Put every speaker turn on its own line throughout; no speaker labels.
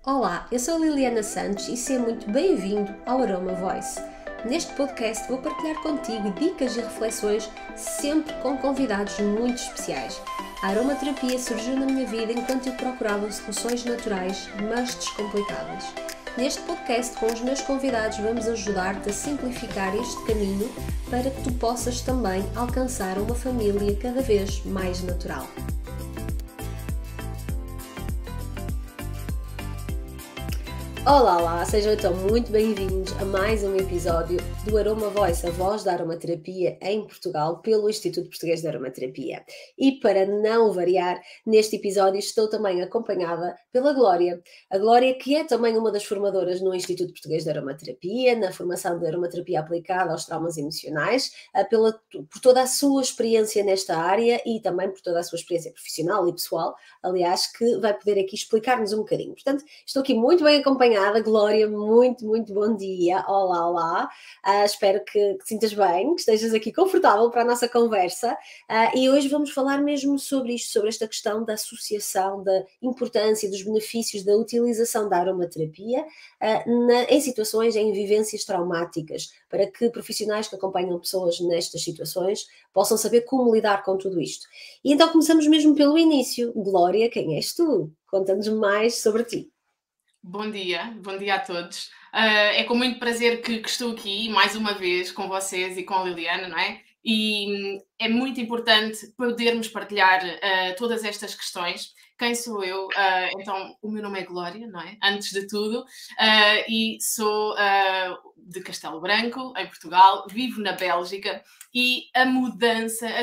Olá, eu sou Liliana Santos e seja muito bem-vindo ao Aroma Voice. Neste podcast vou partilhar contigo dicas e reflexões, sempre com convidados muito especiais. A aromaterapia surgiu na minha vida enquanto eu procurava soluções naturais, mas descomplicadas. Neste podcast, com os meus convidados, vamos ajudar-te a simplificar este caminho para que tu possas também alcançar uma família cada vez mais natural. Olá, sejam então muito bem-vindos a mais um episódio do Aroma Voice, a voz da aromaterapia em Portugal, pelo Instituto Português de Aromaterapia. E para não variar, neste episódio estou também acompanhada pela Glória. A Glória, que é também uma das formadoras no Instituto Português de Aromaterapia, na formação de aromaterapia aplicada aos traumas emocionais, por toda a sua experiência nesta área e também por toda a sua experiência profissional e pessoal, aliás, que vai poder aqui explicar-nos um bocadinho. Portanto, estou aqui muito bem acompanhada. Glória, muito bom dia. Olá. Espero que te sintas bem, que estejas aqui confortável para a nossa conversa. E hoje vamos falar mesmo sobre isto, sobre esta questão da associação, da importância, dos benefícios da utilização da aromaterapia em situações, em vivências traumáticas, para que profissionais que acompanham pessoas nestas situações possam saber como lidar com tudo isto. E então começamos mesmo pelo início. Glória, quem és tu? Conta-nos mais sobre ti.
Bom dia a todos. É com muito prazer que estou aqui mais uma vez com vocês e com a Liliana, não é? E é muito importante podermos partilhar todas estas questões. Quem sou eu? Então, o meu nome é Glória, não é? Antes de tudo, e sou de Castelo Branco, em Portugal, vivo na Bélgica e as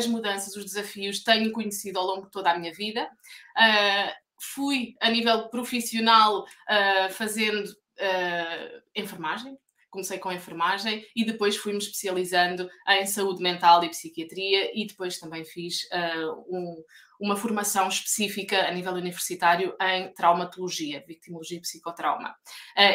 mudanças, os desafios tenho conhecido ao longo de toda a minha vida. Fui, a nível profissional, fazendo enfermagem. Comecei com enfermagem e depois fui-me especializando em saúde mental e psiquiatria e depois também fiz uma formação específica a nível universitário em traumatologia, victimologia e psicotrauma.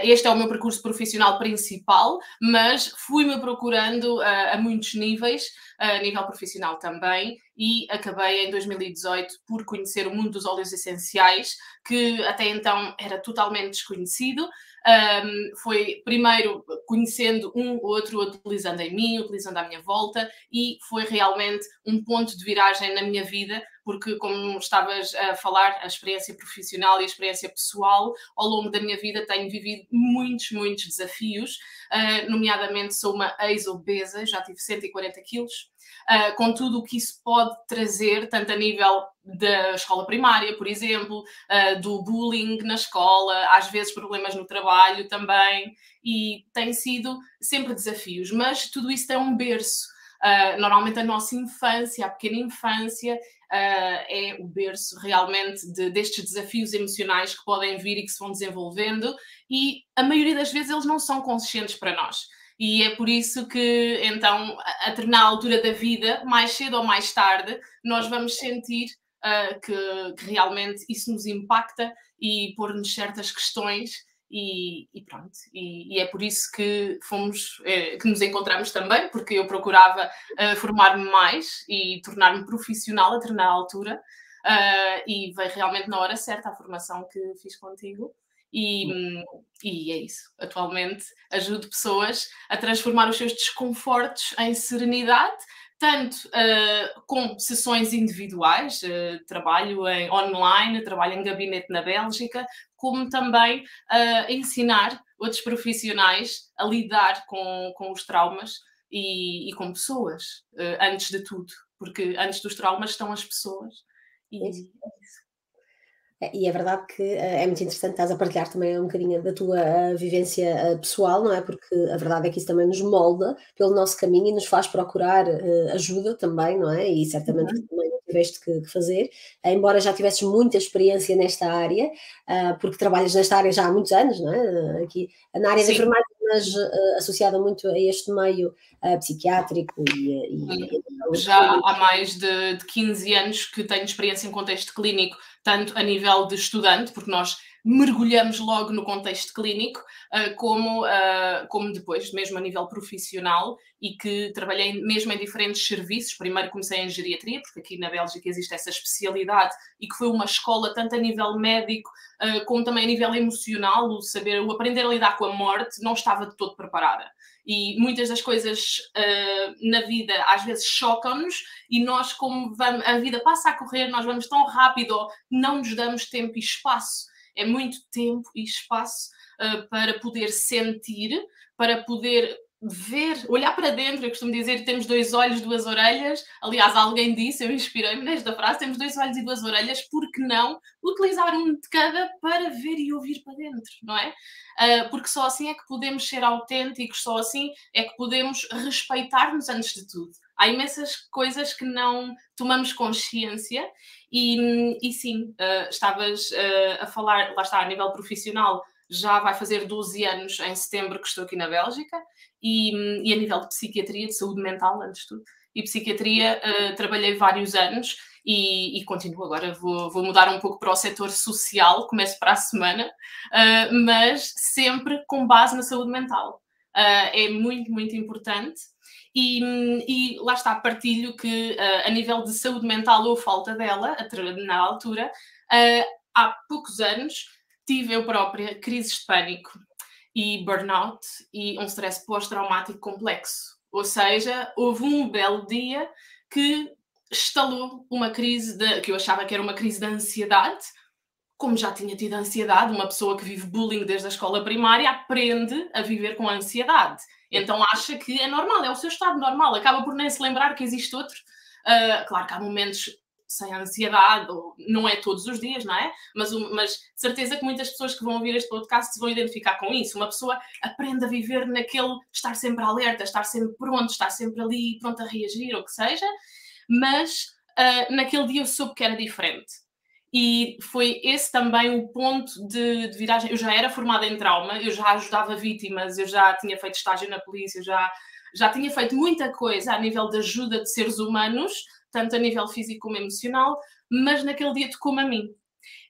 Este é o meu percurso profissional principal, mas fui-me procurando a muitos níveis, a nível profissional também, e acabei em 2018 por conhecer o mundo dos óleos essenciais, que até então era totalmente desconhecido. Foi primeiro conhecendo um ou outro, utilizando em mim, utilizando à minha volta, e foi realmente um ponto de viragem na minha vida, porque, como estavas a falar, a experiência profissional e a experiência pessoal, ao longo da minha vida tenho vivido muitos desafios, nomeadamente sou uma ex-obesa, já tive 140 quilos, com tudo o que isso pode trazer, tanto a nível da escola primária, por exemplo, do bullying na escola, às vezes problemas no trabalho também, e tem sido sempre desafios, mas tudo isso tem um berço. Normalmente a nossa infância, a pequena infância, é o berço realmente destes desafios emocionais que podem vir e que se vão desenvolvendo, e a maioria das vezes eles não são conscientes para nós. E é por isso que, então, a determinada altura da vida, mais cedo ou mais tarde, nós vamos sentir que realmente isso nos impacta e pôr-nos certas questões e pronto. E é por isso que que nos encontramos também, porque eu procurava formar-me mais e tornar-me profissional a determinada altura, e veio realmente na hora certa a formação que fiz contigo. E é isso. Atualmente ajudo pessoas a transformar os seus desconfortos em serenidade, tanto com sessões individuais, trabalho online, trabalho em gabinete na Bélgica, como também ensinar outros profissionais a lidar com os traumas e com pessoas, antes de tudo, porque antes dos traumas estão as pessoas. E é isso.
E é verdade que é muito interessante, estás a partilhar também um bocadinho da tua vivência pessoal, não é? Porque a verdade é que isso também nos molda pelo nosso caminho e nos faz procurar ajuda também, não é? E certamente que também tiveste que fazer, embora já tivesses muita experiência nesta área, porque trabalhas nesta área já há muitos anos, não é? Aqui na área da
Sim.
enfermagem, mas associada muito a este meio psiquiátrico
Já há mais de 15 anos que tenho experiência em contexto clínico, tanto a nível de estudante, porque nós mergulhamos logo no contexto clínico, como depois, mesmo a nível profissional, e que trabalhei mesmo em diferentes serviços. Primeiro comecei em geriatria, porque aqui na Bélgica existe essa especialidade, e que foi uma escola tanto a nível médico como também a nível emocional, o aprender a lidar com a morte. Não estava de todo preparada. E muitas das coisas na vida às vezes chocam-nos, e nós, como a vida passa a correr, nós vamos tão rápido, não nos damos tempo e espaço. É muito tempo e espaço para poder sentir, para poder ver, olhar para dentro. Eu costumo dizer que temos 2 olhos, 2 orelhas. Aliás, alguém disse, eu inspirei-me nesta frase, temos 2 olhos e 2 orelhas, por que não utilizar um de cada para ver e ouvir para dentro, não é? Porque só assim é que podemos ser autênticos, só assim é que podemos respeitar-nos antes de tudo. Há imensas coisas que não tomamos consciência e sim, estavas a falar, lá está, a nível profissional, já vai fazer 12 anos em setembro que estou aqui na Bélgica, e a nível de psiquiatria, de saúde mental, antes de tudo, e psiquiatria, trabalhei vários anos e continuo agora. Vou mudar um pouco para o setor social, começo para a semana, mas sempre com base na saúde mental. É muito, muito importante. E lá está, partilho que a nível de saúde mental houve falta dela na altura. Há poucos anos tive eu própria crises de pânico e burnout e um stress pós-traumático complexo. Ou seja, houve um belo dia que estalou uma crise que eu achava que era uma crise de ansiedade. Como já tinha tido ansiedade, uma pessoa que vive bullying desde a escola primária aprende a viver com ansiedade. Então acha que é normal, é o seu estado normal, acaba por nem se lembrar que existe outro. Claro que há momentos sem ansiedade, ou não é todos os dias, não é? Mas de certeza que muitas pessoas que vão ouvir este podcast se vão identificar com isso. Uma pessoa aprende a viver naquele estar sempre alerta, estar sempre pronto, estar sempre ali pronto a reagir, ou o que seja, mas naquele dia eu soube que era diferente. E foi esse também o ponto de viragem. Eu já era formada em trauma, eu já ajudava vítimas, eu já tinha feito estágio na polícia, eu já tinha feito muita coisa a nível de ajuda de seres humanos, tanto a nível físico como emocional, mas naquele dia tocou-me a mim.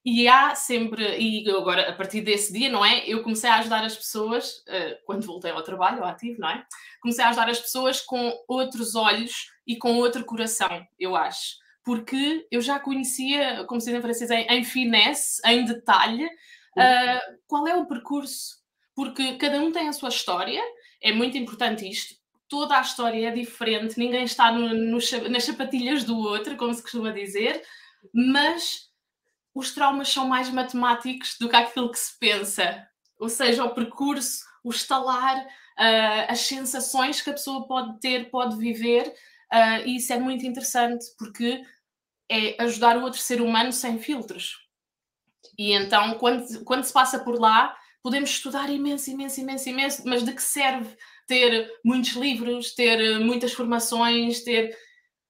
E há sempre, e agora a partir desse dia, não é? Eu comecei a ajudar as pessoas, quando voltei ao trabalho, ao ativo, não é? Comecei a ajudar as pessoas com outros olhos e com outro coração, eu acho. Porque eu já conhecia, como se diz em francês, em finesse, em detalhe, qual é o percurso. Porque cada um tem a sua história, é muito importante isto. Toda a história é diferente, ninguém está nas sapatilhas do outro, como se costuma dizer, mas os traumas são mais matemáticos do que aquilo que se pensa. Ou seja, o percurso, o estalar, as sensações que a pessoa pode ter, pode viver, e isso é muito interessante, porque é ajudar o outro ser humano sem filtros. E então, quando se passa por lá, podemos estudar imenso, imenso, imenso, imenso, mas de que serve ter muitos livros, ter muitas formações,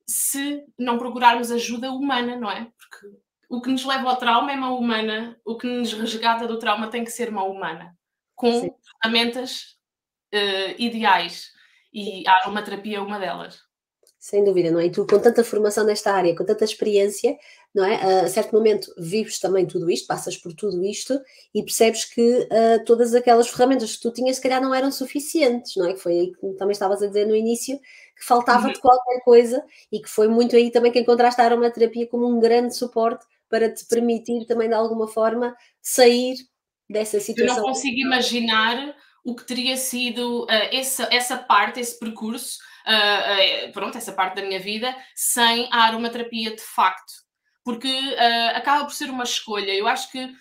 se não procurarmos ajuda humana, não é? Porque o que nos leva ao trauma é mão humana, o que nos resgata do trauma tem que ser mão humana,
Sim.
com ferramentas ideais, e a aromaterapia é uma delas.
Sem dúvida, não é? E tu, com tanta formação nesta área, com tanta experiência, não é? A certo momento vives também tudo isto, passas por tudo isto e percebes que todas aquelas ferramentas que tu tinhas, se calhar, não eram suficientes, não é? Que foi aí que também estavas a dizer no início, que faltava-te qualquer coisa, e que foi muito aí também que encontraste a aromaterapia como um grande suporte para te permitir também, de alguma forma, sair dessa
Eu
situação.
não consigo imaginar o que teria sido essa parte, esse percurso, pronto, essa parte da minha vida, sem a aromaterapia de facto. Porque acaba por ser uma escolha. Eu acho que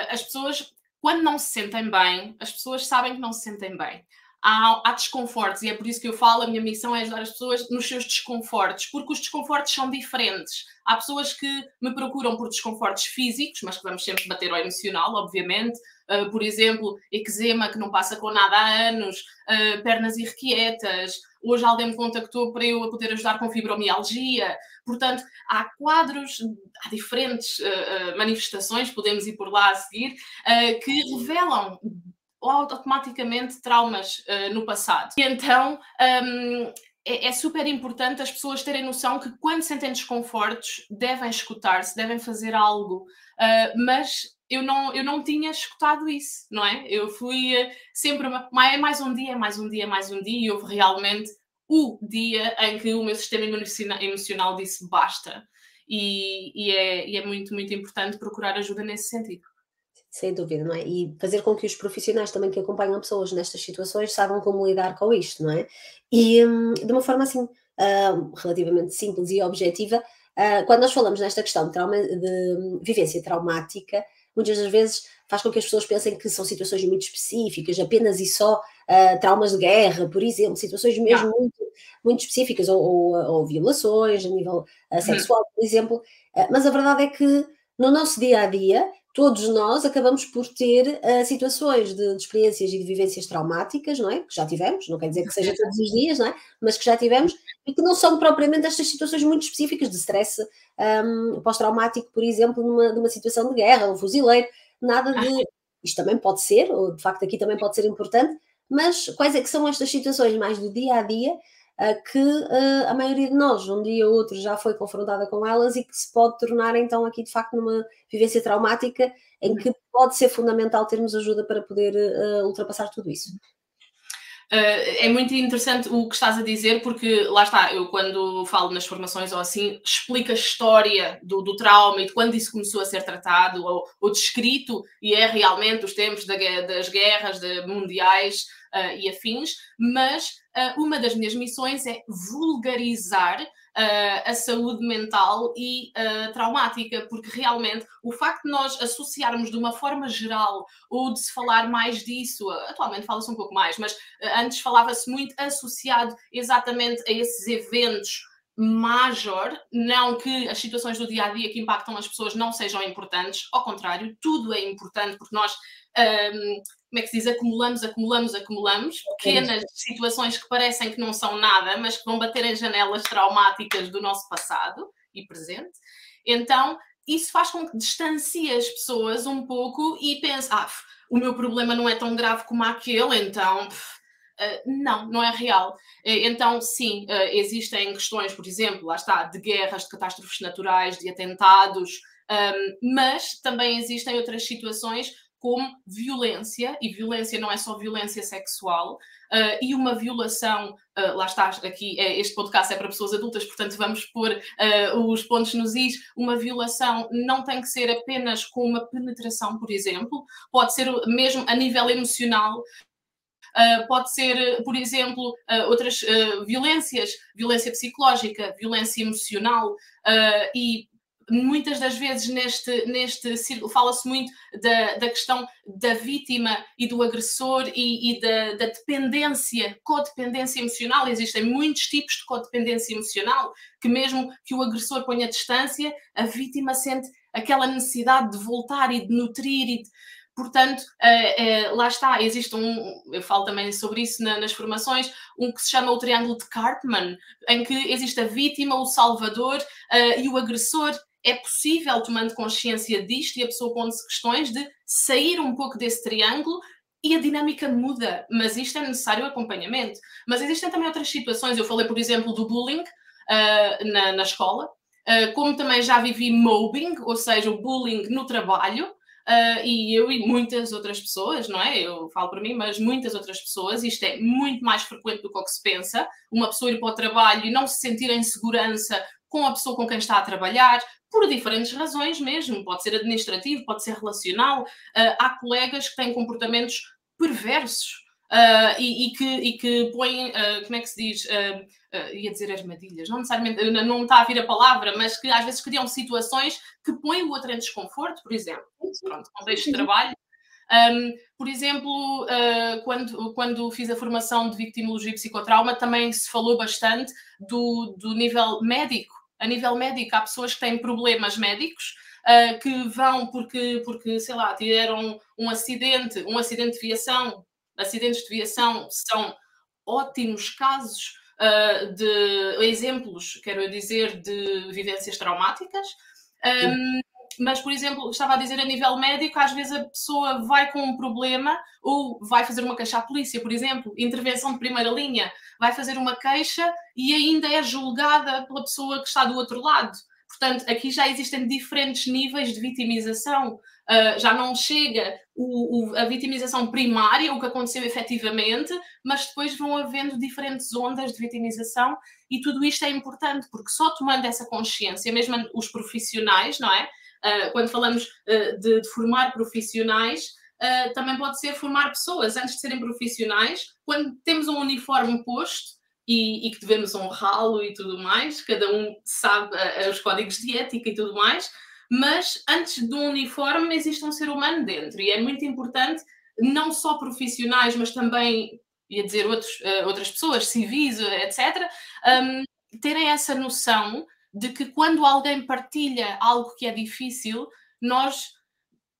as pessoas, quando não se sentem bem, as pessoas sabem que não se sentem bem. Há desconfortos, e é por isso que eu falo, a minha missão é ajudar as pessoas nos seus desconfortos, porque os desconfortos são diferentes. Há pessoas que me procuram por desconfortos físicos, mas que vamos sempre bater ao emocional, obviamente. Por exemplo, eczema que não passa com nada há anos, pernas irrequietas. Hoje alguém me contactou para eu poder ajudar com fibromialgia. Portanto, há quadros, há diferentes manifestações, podemos ir por lá a seguir, que revelam automaticamente traumas no passado. E então é super importante as pessoas terem noção que, quando sentem desconfortos, devem escutar-se, devem fazer algo, mas eu não tinha escutado isso, não é? Eu fui sempre, mais um dia, mais um dia, mais um dia, e houve realmente o dia em que o meu sistema emocional disse basta. E é muito, muito importante procurar ajuda nesse sentido.
Sem dúvida, não é? E fazer com que os profissionais também que acompanham pessoas nestas situações saibam como lidar com isto, não é? E de uma forma assim, relativamente simples e objetiva, quando nós falamos nesta questão de vivência traumática, muitas das vezes faz com que as pessoas pensem que são situações muito específicas, apenas e só traumas de guerra, por exemplo, situações mesmo muito, muito específicas, ou violações a nível sexual, por exemplo. Mas a verdade é que no nosso dia a dia, todos nós acabamos por ter situações de experiências e de vivências traumáticas, não é? Que já tivemos, não quer dizer que seja todos os dias, não é? Mas que já tivemos e que não são propriamente estas situações muito específicas de stress pós-traumático, por exemplo, numa situação de guerra, um fuzileiro, nada de. Isto também pode ser, ou de facto aqui também pode ser importante, mas quais é que são estas situações mais do dia a dia que a maioria de nós, um dia ou outro, já foi confrontada com elas e que se pode tornar então aqui de facto numa vivência traumática em que pode ser fundamental termos ajuda para poder ultrapassar tudo isso.
É muito interessante o que estás a dizer, porque lá está, eu quando falo nas formações ou assim, explico a história do trauma e de quando isso começou a ser tratado ou descrito, e é realmente os tempos das guerras mundiais e afins, mas uma das minhas missões é vulgarizar a saúde mental e traumática, porque realmente o facto de nós associarmos de uma forma geral ou de se falar mais disso, atualmente fala-se um pouco mais, mas antes falava-se muito associado exatamente a esses eventos major, não que as situações do dia a dia que impactam as pessoas não sejam importantes, ao contrário, tudo é importante porque nós como é que se diz, acumulamos pequenas situações que parecem que não são nada, mas que vão bater em janelas traumáticas do nosso passado e presente. Então, isso faz com que distancie as pessoas um pouco e pense, o meu problema não é tão grave como aquele, então não é real. Então, sim, existem questões, por exemplo, lá está, de guerras, de catástrofes naturais, de atentados, mas também existem outras situações como violência, e violência não é só violência sexual, e uma violação, lá está, aqui este podcast é para pessoas adultas, portanto vamos pôr os pontos nos is, uma violação não tem que ser apenas com uma penetração, por exemplo, pode ser mesmo a nível emocional, pode ser, por exemplo, outras violências, violência psicológica, violência emocional, e muitas das vezes neste círculo fala-se muito da questão da vítima e do agressor e da dependência, codependência emocional. Existem muitos tipos de codependência emocional que mesmo que o agressor ponha distância, a vítima sente aquela necessidade de voltar e de nutrir e de... Portanto, lá está, existe eu falo também sobre isso nas formações, que se chama o triângulo de Karpman, em que existe a vítima, o salvador e o agressor. É possível, tomando consciência disto e a pessoa pondo-se questões, de sair um pouco desse triângulo e a dinâmica muda, mas isto é necessário acompanhamento. Mas existem também outras situações, eu falei, por exemplo, do bullying na escola, como também já vivi mobbing, ou seja, o bullying no trabalho, e eu e muitas outras pessoas, não é? Eu falo para mim, mas muitas outras pessoas, isto é muito mais frequente do que o que se pensa, uma pessoa ir para o trabalho e não se sentir em segurança com a pessoa com quem está a trabalhar, por diferentes razões mesmo, pode ser administrativo, pode ser relacional, há colegas que têm comportamentos perversos e que põem, como é que se diz, ia dizer armadilhas, não necessariamente, não está a vir a palavra, mas que às vezes criam situações que põem o outro em desconforto, por exemplo, pronto, contexto de trabalho. Por exemplo, quando fiz a formação de victimologia e psicotrauma, também se falou bastante do nível médico. A nível médico, há pessoas que têm problemas médicos que vão porque, sei lá, tiveram um acidente de viação. Acidentes de viação são ótimos casos de exemplos, quero dizer, de vivências traumáticas. Mas, por exemplo, estava a dizer a nível médico, às vezes a pessoa vai com um problema ou vai fazer uma queixa à polícia, por exemplo, intervenção de primeira linha, vai fazer uma queixa e ainda é julgada pela pessoa que está do outro lado. Portanto, aqui já existem diferentes níveis de vitimização. Já não chega a vitimização primária, o que aconteceu efetivamente, mas depois vão havendo diferentes ondas de vitimização, e tudo isto é importante, porque só tomando essa consciência, mesmo os profissionais, não é? Quando falamos de formar profissionais, também pode ser formar pessoas antes de serem profissionais. Quando temos um uniforme posto, e que devemos honrá-lo e tudo mais, cada um sabe os códigos de ética e tudo mais, mas antes do uniforme existe um ser humano dentro, e é muito importante, não só profissionais, mas também, ia dizer, outras pessoas, civis, etc., terem essa noção de que quando alguém partilha algo que é difícil, nós,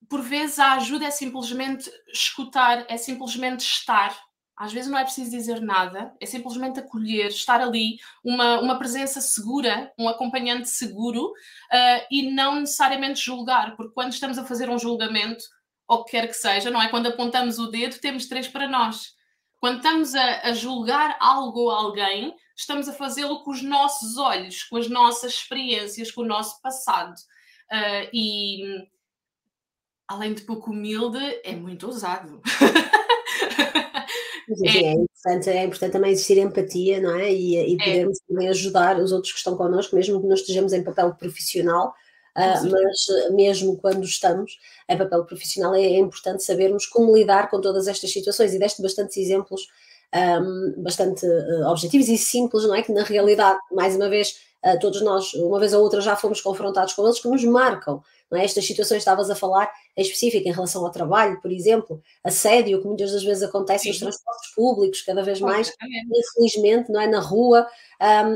por vezes, a ajuda é simplesmente escutar, é simplesmente estar. Às vezes não é preciso dizer nada, é simplesmente acolher, estar ali, uma presença segura, um acompanhante seguro, e não necessariamente julgar, porque quando estamos a fazer um julgamento, ou o que quer que seja, não é? Quando apontamos o dedo, temos 3 para nós. Quando estamos a julgar algo ou alguém, estamos a fazê-lo com os nossos olhos, com as nossas experiências, com o nosso passado. E, além de pouco humilde, é muito ousado.
Mas, enfim, é importante também existir empatia, não é? E podermos também ajudar os outros que estão connosco, mesmo que não estejamos em papel profissional, mas mesmo quando estamos em papel profissional é importante sabermos como lidar com todas estas situações, e deste bastantes exemplos bastante objetivos e simples, não é? Que na realidade, mais uma vez, todos nós, uma vez ou outra, já fomos confrontados com eles, que nos marcam, não é? Estas situações estavas a falar em específico em relação ao trabalho, por exemplo, assédio, que muitas das vezes acontece nos transportes públicos, cada vez mais, infelizmente, não é? Na rua,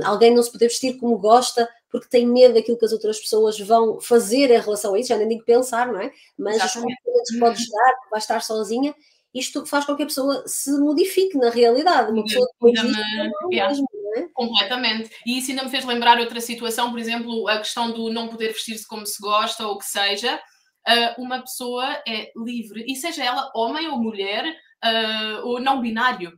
alguém não se poder vestir como gosta, porque tem medo daquilo que as outras pessoas vão fazer em relação a isso, já nem digo pensar, não é? Mas os comportamentos que pode gerar, que vai estar sozinha, isto faz com que a pessoa se modifique na realidade, uma pessoa que existe mesmo, não é?
Completamente. E isso ainda me fez lembrar outra situação, por exemplo, a questão do não poder vestir-se como se gosta, ou o que seja. Uma pessoa é livre, e seja ela homem ou mulher, ou não binário,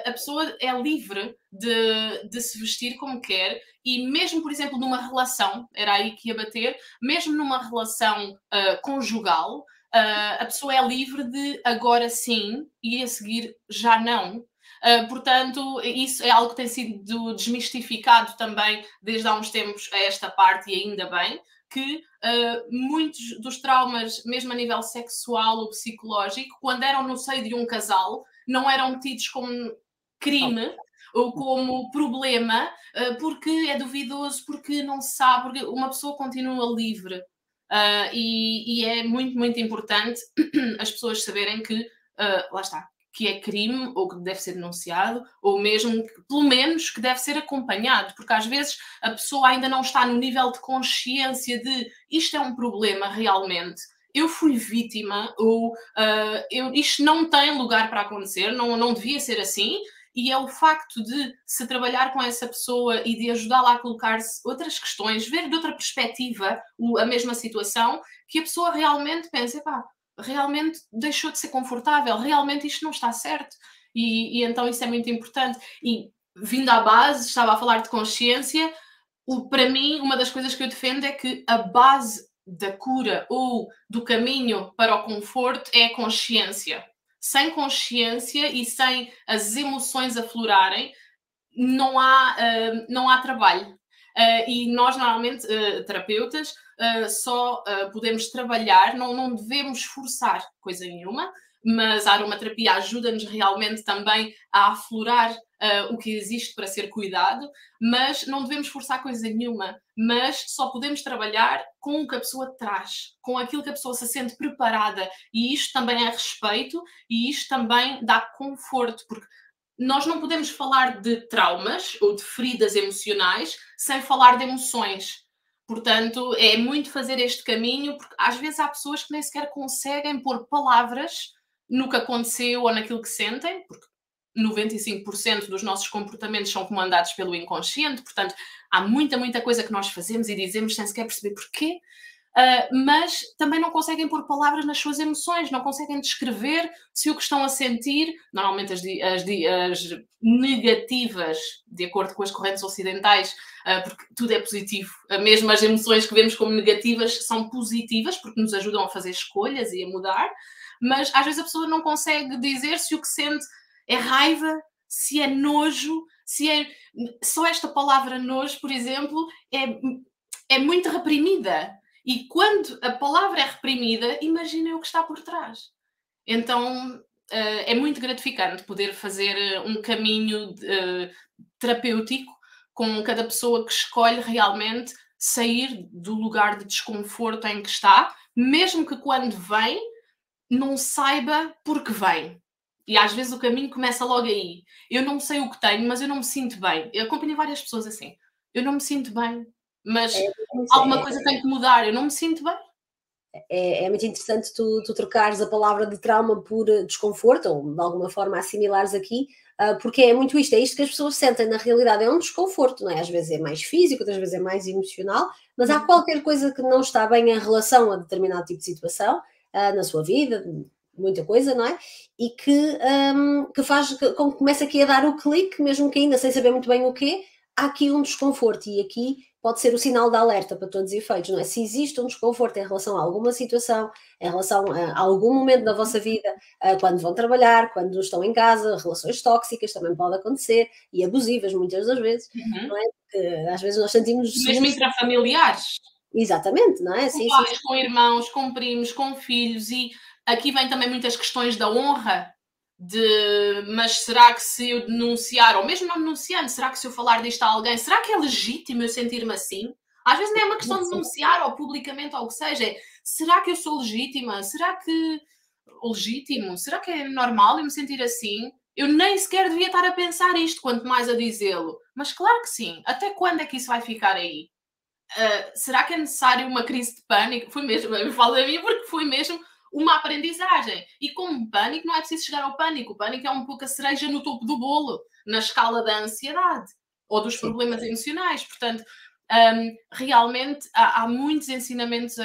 a pessoa é livre de se vestir como quer, e mesmo, por exemplo, numa relação, era aí que ia bater, mesmo numa relação conjugal, a pessoa é livre de agora sim e a seguir já não. Portanto, isso é algo que tem sido desmistificado também desde há uns tempos a esta parte, e ainda bem, que muitos dos traumas, mesmo a nível sexual ou psicológico, quando eram no seio de um casal, não eram tidos como crime ou como problema, porque é duvidoso, porque não se sabe, porque uma pessoa continua livre. E é muito, muito importante as pessoas saberem que, lá está, que é crime, ou que deve ser denunciado, ou mesmo, pelo menos, que deve ser acompanhado, porque às vezes a pessoa ainda não está no nível de consciência de isto é um problema realmente, eu fui vítima, ou isto não tem lugar para acontecer, não devia ser assim, e é o facto de se trabalhar com essa pessoa e de ajudá-la a colocar-se outras questões, ver de outra perspectiva a mesma situação, que a pessoa realmente pense, pá, realmente deixou de ser confortável, realmente isto não está certo. E então isso é muito importante. E vindo à base, estava a falar de consciência, para mim, uma das coisas que eu defendo é que a base da cura ou do caminho para o conforto é a consciência. Sem consciência e sem as emoções aflorarem, não há trabalho. E nós, normalmente, terapeutas, só podemos trabalhar, não devemos forçar coisa nenhuma, mas a aromaterapia ajuda-nos realmente também a aflorar o que existe para ser cuidado, mas não devemos forçar coisa nenhuma, mas só podemos trabalhar com o que a pessoa traz, com aquilo que a pessoa se sente preparada, e isto também é respeito, e isto também dá conforto, porque nós não podemos falar de traumas ou de feridas emocionais sem falar de emoções. Portanto, é muito fazer este caminho, porque às vezes há pessoas que nem sequer conseguem pôr palavras no que aconteceu ou naquilo que sentem, porque 95% dos nossos comportamentos são comandados pelo inconsciente, portanto, há muita, muita coisa que nós fazemos e dizemos sem sequer perceber porquê. mas também não conseguem pôr palavras nas suas emoções, não conseguem descrever se o que estão a sentir, normalmente as negativas, de acordo com as correntes ocidentais, porque tudo é positivo, mesmo as emoções que vemos como negativas são positivas, porque nos ajudam a fazer escolhas e a mudar, mas às vezes a pessoa não consegue dizer se o que sente é raiva, se é nojo, se é... Só esta palavra nojo, por exemplo, é muito reprimida. E quando a palavra é reprimida, imaginem o que está por trás. Então, é muito gratificante poder fazer um caminho terapêutico com cada pessoa que escolhe realmente sair do lugar de desconforto em que está, mesmo que quando vem, não saiba por que vem. E às vezes o caminho começa logo aí. Eu não sei o que tenho, mas eu não me sinto bem. Eu acompanho várias pessoas assim. Eu não me sinto bem, mas alguma coisa tem que mudar. Eu não me sinto bem.
É muito interessante tu trocares a palavra de trauma por desconforto, ou de alguma forma assimilares aqui, porque é muito isto, é isto que as pessoas sentem, na realidade é um desconforto, não é? Às vezes é mais físico, outras vezes é mais emocional, mas há qualquer coisa que não está bem em relação a determinado tipo de situação, na sua vida, muita coisa, não é? E que faz com que comece aqui a dar o clique, mesmo que ainda sem saber muito bem o quê, há aqui um desconforto, e aqui pode ser o sinal de alerta para todos os efeitos, não é? Se existe um desconforto em relação a alguma situação, em relação a algum momento da vossa vida, quando vão trabalhar, quando estão em casa, relações tóxicas também pode acontecer, e abusivas muitas das vezes, não é? Porque às vezes nós sentimos...
Mesmo intrafamiliares.
Exatamente, não é?
Com pais, com irmãos, com primos, com filhos, e aqui vem também muitas questões da honra, mas será que se eu denunciar, ou mesmo não denunciando, será que se eu falar disto a alguém, será que é legítimo eu sentir-me assim? Às vezes não é uma questão de denunciar, ou publicamente, ou o que seja, será que eu sou legítima? Será que é normal eu me sentir assim? Eu nem sequer devia estar a pensar isto, quanto mais a dizê-lo. Mas claro que sim. Até quando é que isso vai ficar aí? Será que é necessário uma crise de pânico? Foi mesmo, eu falo da minha porque foi mesmo uma aprendizagem. E com pânico não é preciso chegar ao pânico. O pânico é um pouco a cereja no topo do bolo, na escala da ansiedade ou dos problemas emocionais. Portanto, realmente há muitos ensinamentos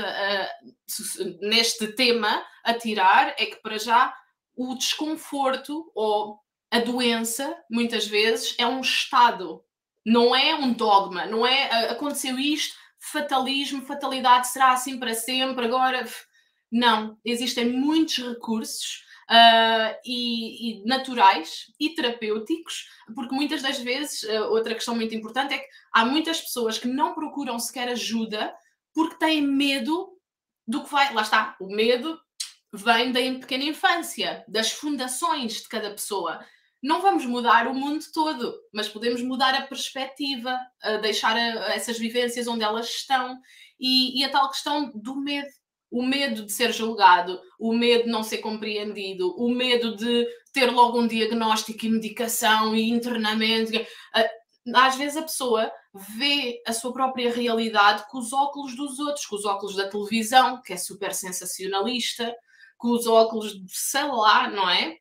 neste tema a tirar. É que para já o desconforto ou a doença, muitas vezes, é um estado, não é um dogma, não é aconteceu isto, fatalismo, fatalidade, será assim para sempre, agora... Não, existem muitos recursos e naturais e terapêuticos, porque muitas das vezes, outra questão muito importante é que há muitas pessoas que não procuram sequer ajuda porque têm medo do que vai... Lá está, o medo vem da pequena infância, das fundações de cada pessoa. Não vamos mudar o mundo todo, mas podemos mudar a perspectiva, deixar essas vivências onde elas estão, e a tal questão do medo. O medo de ser julgado, o medo de não ser compreendido, o medo de ter logo um diagnóstico e medicação e internamento. Às vezes a pessoa vê a sua própria realidade com os óculos dos outros, com os óculos da televisão, que é super sensacionalista, com os óculos de sei lá, não é?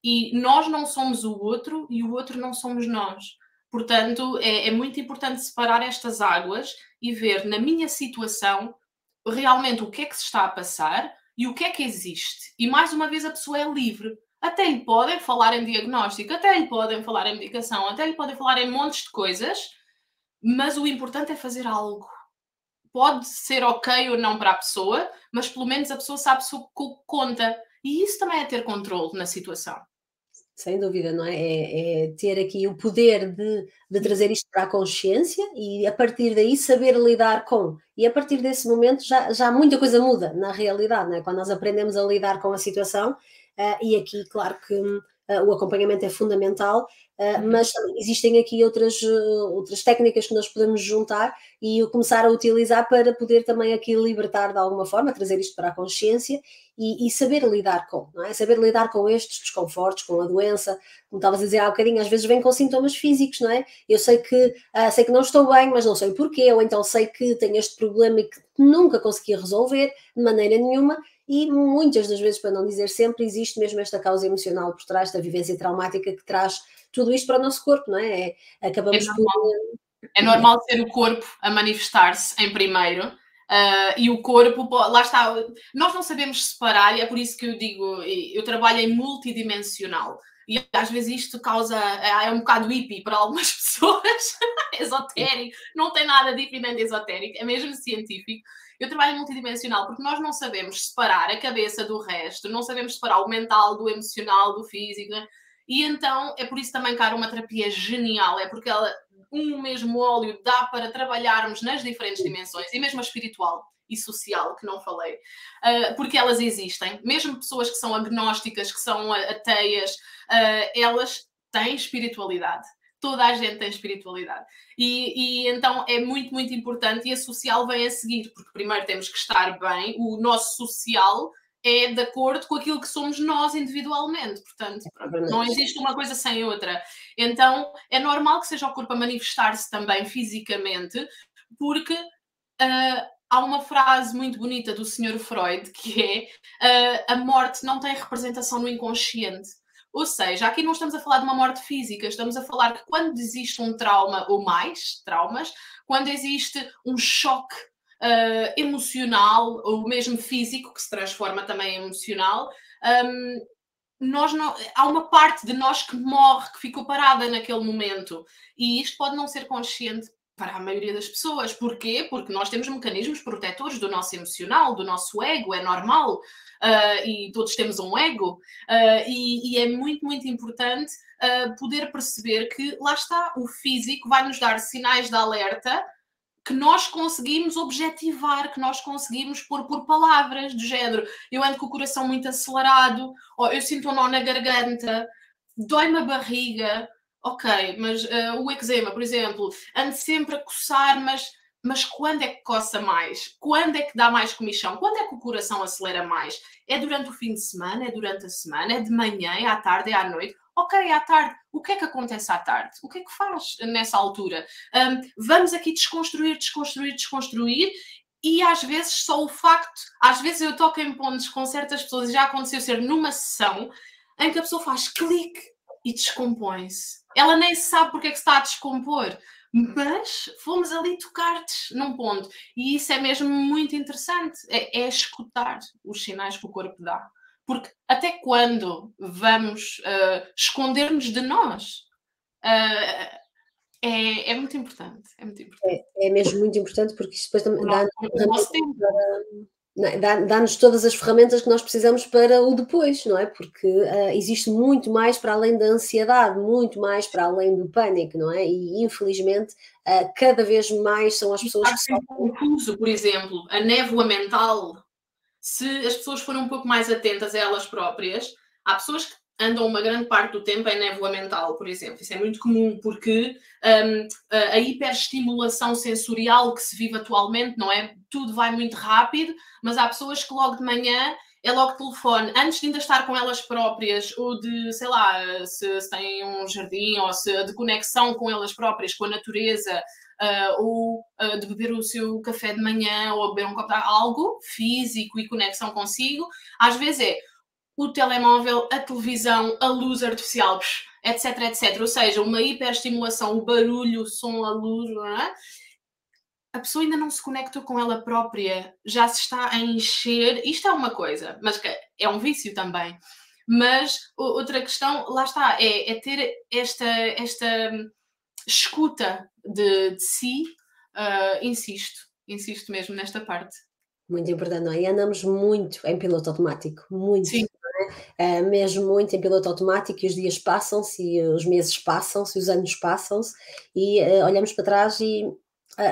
E nós não somos o outro e o outro não somos nós. Portanto, é muito importante separar estas águas e ver na minha situação realmente o que é que se está a passar e o que é que existe. E mais uma vez a pessoa é livre. Até lhe podem falar em diagnóstico, até lhe podem falar em medicação, até lhe podem falar em montes de coisas, mas o importante é fazer algo. Pode ser ok ou não para a pessoa, mas pelo menos a pessoa sabe o que conta. E isso também é ter controle na situação.
Sem dúvida, não é? É ter aqui o poder de trazer isto para a consciência e a partir daí saber lidar com. E a partir desse momento já muita coisa muda na realidade, não é? Quando nós aprendemos a lidar com a situação, e aqui, claro que o acompanhamento é fundamental, mas também existem aqui outras técnicas que nós podemos juntar e começar a utilizar para poder também aqui libertar de alguma forma, trazer isto para a consciência e saber lidar com, não é? Saber lidar com estes desconfortos, com a doença, como estavas a dizer há bocadinho, às vezes vem com sintomas físicos, não é? Eu sei que não estou bem, mas não sei o porquê, ou então sei que tenho este problema e que nunca consegui resolver de maneira nenhuma, e muitas das vezes, para não dizer sempre, existe mesmo esta causa emocional por trás da vivência traumática que traz tudo isto para o nosso corpo, não é? Acabamos por...
É normal ser o corpo a manifestar-se em primeiro, E o corpo, lá está, nós não sabemos separar, e é por isso que eu digo, eu trabalho em multidimensional. E às vezes isto causa, é um bocado hippie para algumas pessoas, esotérico, não tem nada de hippie nem de esotérico, é mesmo científico. Eu trabalho em multidimensional porque nós não sabemos separar a cabeça do resto, não sabemos separar o mental do emocional, do físico, né? E então é por isso também que a aromaterapia é genial, é porque ela, um mesmo óleo dá para trabalharmos nas diferentes dimensões, e mesmo a espiritual e social, que não falei, porque elas existem. Mesmo pessoas que são agnósticas, que são ateias, elas têm espiritualidade. Toda a gente tem espiritualidade. E então é muito, muito importante, e a social vem a seguir, porque primeiro temos que estar bem, o nosso social é de acordo com aquilo que somos nós individualmente. Portanto, não existe uma coisa sem outra. Então, é normal que seja o corpo a manifestar-se também fisicamente, porque há uma frase muito bonita do Sr. Freud, que é a morte não tem representação no inconsciente. Ou seja, aqui não estamos a falar de uma morte física, estamos a falar que quando existe um trauma ou mais traumas, quando existe um choque emocional ou mesmo físico, que se transforma também em emocional, há uma parte de nós que morre, que ficou parada naquele momento. E isto pode não ser consciente para a maioria das pessoas. Porquê? Porque nós temos mecanismos protetores do nosso emocional, do nosso ego, é normal. E todos temos um ego. E é muito, muito importante poder perceber que, lá está, o físico vai nos dar sinais de alerta que nós conseguimos objetivar, que nós conseguimos pôr por palavras, do género, eu ando com o coração muito acelerado, ou eu sinto um nó na garganta, dói-me a barriga, ok, mas o eczema, por exemplo, ando sempre a coçar, mas quando é que coça mais? Quando é que dá mais comichão? Quando é que o coração acelera mais? É durante o fim de semana? É durante a semana? É de manhã? É à tarde? É à noite? Ok, à tarde. O que é que acontece à tarde? O que é que faz nessa altura? Vamos aqui desconstruir, e às vezes só o facto, às vezes eu toco em pontos com certas pessoas, e já aconteceu ser numa sessão em que a pessoa faz clique e descompõe-se. Ela nem sabe porque é que se está a descompor, mas fomos ali tocar-te num ponto. E isso é mesmo muito interessante, é escutar os sinais que o corpo dá. Porque até quando vamos esconder-nos de nós? É muito importante, é muito importante.
É mesmo muito importante, porque isto depois também
O nosso tempo.
dá-nos todas as ferramentas que nós precisamos para o depois, não é? Porque existe muito mais para além da ansiedade, muito mais para além do pânico, não é? E infelizmente cada vez mais são as pessoas que
sofrem. Confuso, por exemplo, a névoa mental, se as pessoas forem um pouco mais atentas a elas próprias, há pessoas que andam uma grande parte do tempo em névoa mental, por exemplo. Isso é muito comum, porque a hiperestimulação sensorial que se vive atualmente, não é? Tudo vai muito rápido, mas há pessoas que logo de manhã é logo telefone, antes de ainda estar com elas próprias, ou de, sei lá, se têm um jardim, ou se de conexão com elas próprias, com a natureza, ou de beber o seu café de manhã, ou beber um copo de algo físico e conexão consigo. Às vezes é o telemóvel, a televisão, a luz artificial, etc, etc. Ou seja, uma hiperestimulação, o barulho, o som, a luz, não é? A pessoa ainda não se conectou com ela própria, já se está a encher. Isto é uma coisa, mas é um vício também. Mas outra questão, lá está, é ter esta escuta de si. Insisto mesmo nesta parte.
muito importante, não é? E andamos muito em piloto automático, muito.
Sim.
Mesmo muito em piloto automático, e os dias passam-se, e os meses passam-se, os anos passam-se, e olhamos para trás e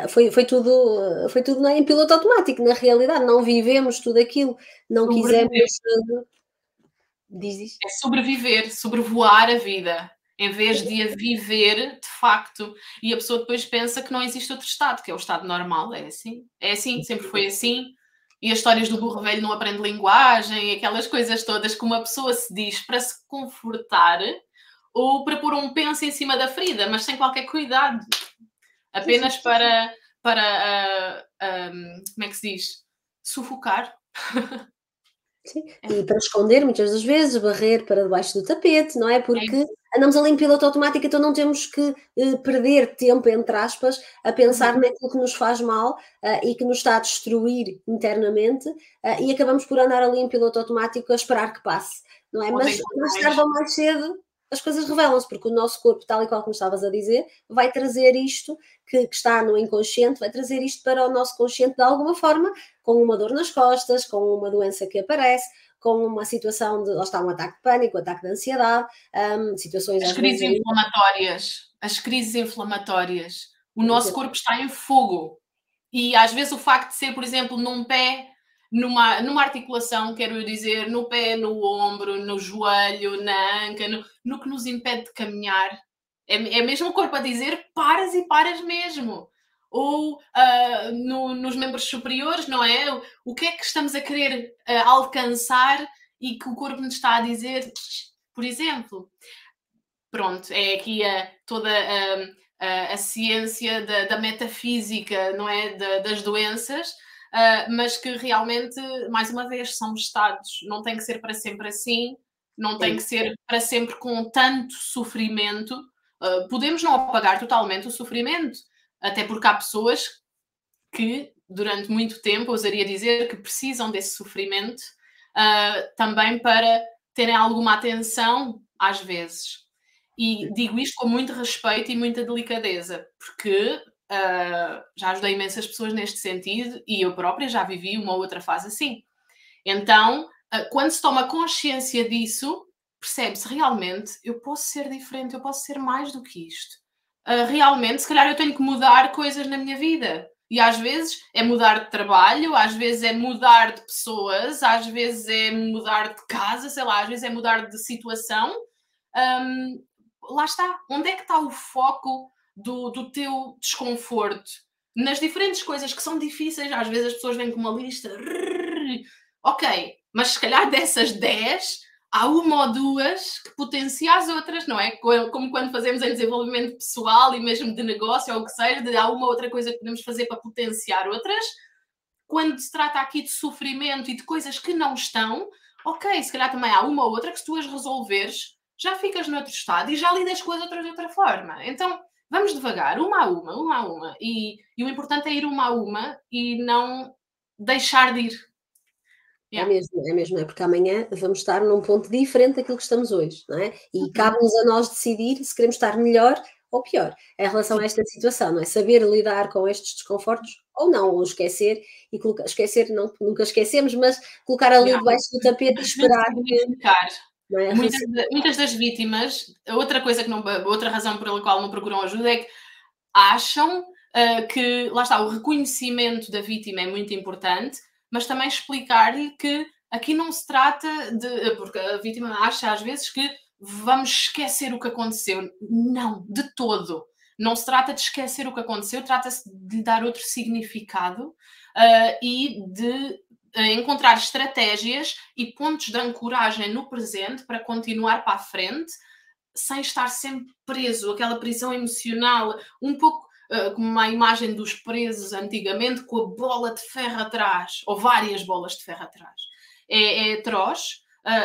foi tudo não é, em piloto automático, na realidade, não vivemos tudo aquilo, não quisemos. Diz.
É sobreviver, sobrevoar a vida, em vez de a viver de facto. E a pessoa depois pensa que não existe outro estado, que é o estado normal. É assim, sempre foi assim. E as histórias do burro velho não aprende linguagem, aquelas coisas todas que uma pessoa se diz para se confortar ou para pôr um penso em cima da ferida, mas sem qualquer cuidado. Apenas para como é que se diz? Sufocar.
Sim, e para esconder muitas das vezes, varrer para debaixo do tapete, não é? Porque andamos ali em piloto automático, então não temos que perder tempo, entre aspas, a pensar naquilo que nos faz mal e que nos está a destruir internamente e acabamos por andar ali em piloto automático a esperar que passe, não é? Mas mais tarde ou mais cedo as coisas revelam-se, porque o nosso corpo, tal e qual como estavas a dizer, vai trazer isto que está no inconsciente, vai trazer isto para o nosso consciente de alguma forma, com uma dor nas costas, com uma doença que aparece, com uma situação de, lá está, um ataque de pânico, um ataque de ansiedade, situações
as crises inflamatórias. O nosso corpo está em fogo. E às vezes o facto de ser, por exemplo, num pé, numa articulação, quero dizer, no pé, no ombro, no joelho, na anca, no que nos impede de caminhar, é mesmo o corpo a dizer paras e paras mesmo. Ou nos membros superiores, não é? O que é que estamos a querer alcançar e que o corpo nos está a dizer, por exemplo. Pronto, é aqui toda a ciência da metafísica, não é? Das doenças, mas que realmente, mais uma vez, são estados. Não tem que ser para sempre assim, não tem que ser para sempre com tanto sofrimento. Podemos não apagar totalmente o sofrimento, até porque há pessoas que, durante muito tempo, ousaria dizer que precisam desse sofrimento também para terem alguma atenção, às vezes. E digo isto com muito respeito e muita delicadeza, porque já ajudei imensas pessoas neste sentido e eu própria já vivi uma outra fase assim. Então, quando se toma consciência disso, percebe-se realmente, eu posso ser diferente, eu posso ser mais do que isto. Realmente, se calhar eu tenho que mudar coisas na minha vida. E às vezes é mudar de trabalho, às vezes é mudar de pessoas, às vezes é mudar de casa, sei lá, às vezes é mudar de situação. Lá está. Onde é que está o foco do teu desconforto? Nas diferentes coisas que são difíceis, às vezes as pessoas vêm com uma lista. Ok, mas se calhar dessas 10, há uma ou duas que potenciam as outras, não é? Como quando fazemos em desenvolvimento pessoal e mesmo de negócio ou o que seja, há uma outra coisa que podemos fazer para potenciar outras. Quando se trata aqui de sofrimento e de coisas que não estão, ok, se calhar também há uma ou outra que se tu as resolveres, já ficas noutro estado e já lidas com as outras de outra forma. Então, vamos devagar, uma a uma. E o importante é ir uma a uma e não deixar de ir.
É mesmo, é porque amanhã vamos estar num ponto diferente daquilo que estamos hoje, não é? E cabe-nos a nós decidir se queremos estar melhor ou pior em relação a esta situação, não é? Saber lidar com estes desconfortos ou não, ou esquecer e colocar, esquecer, não, nunca esquecemos, mas colocar ali debaixo do tapete e esperar que, é?
Muitas das vítimas, outra razão pela qual não procuram ajuda é que acham que, lá está, o reconhecimento da vítima é muito importante, mas também explicar-lhe que aqui não se trata de... Porque a vítima acha às vezes que vamos esquecer o que aconteceu. Não, de todo. Não se trata de esquecer o que aconteceu, trata-se de lhe dar outro significado e de encontrar estratégias e pontos de ancoragem no presente para continuar para a frente, sem estar sempre preso, aquela prisão emocional, um pouco como a imagem dos presos antigamente, com a bola de ferro atrás, ou várias bolas de ferro atrás. É atroz,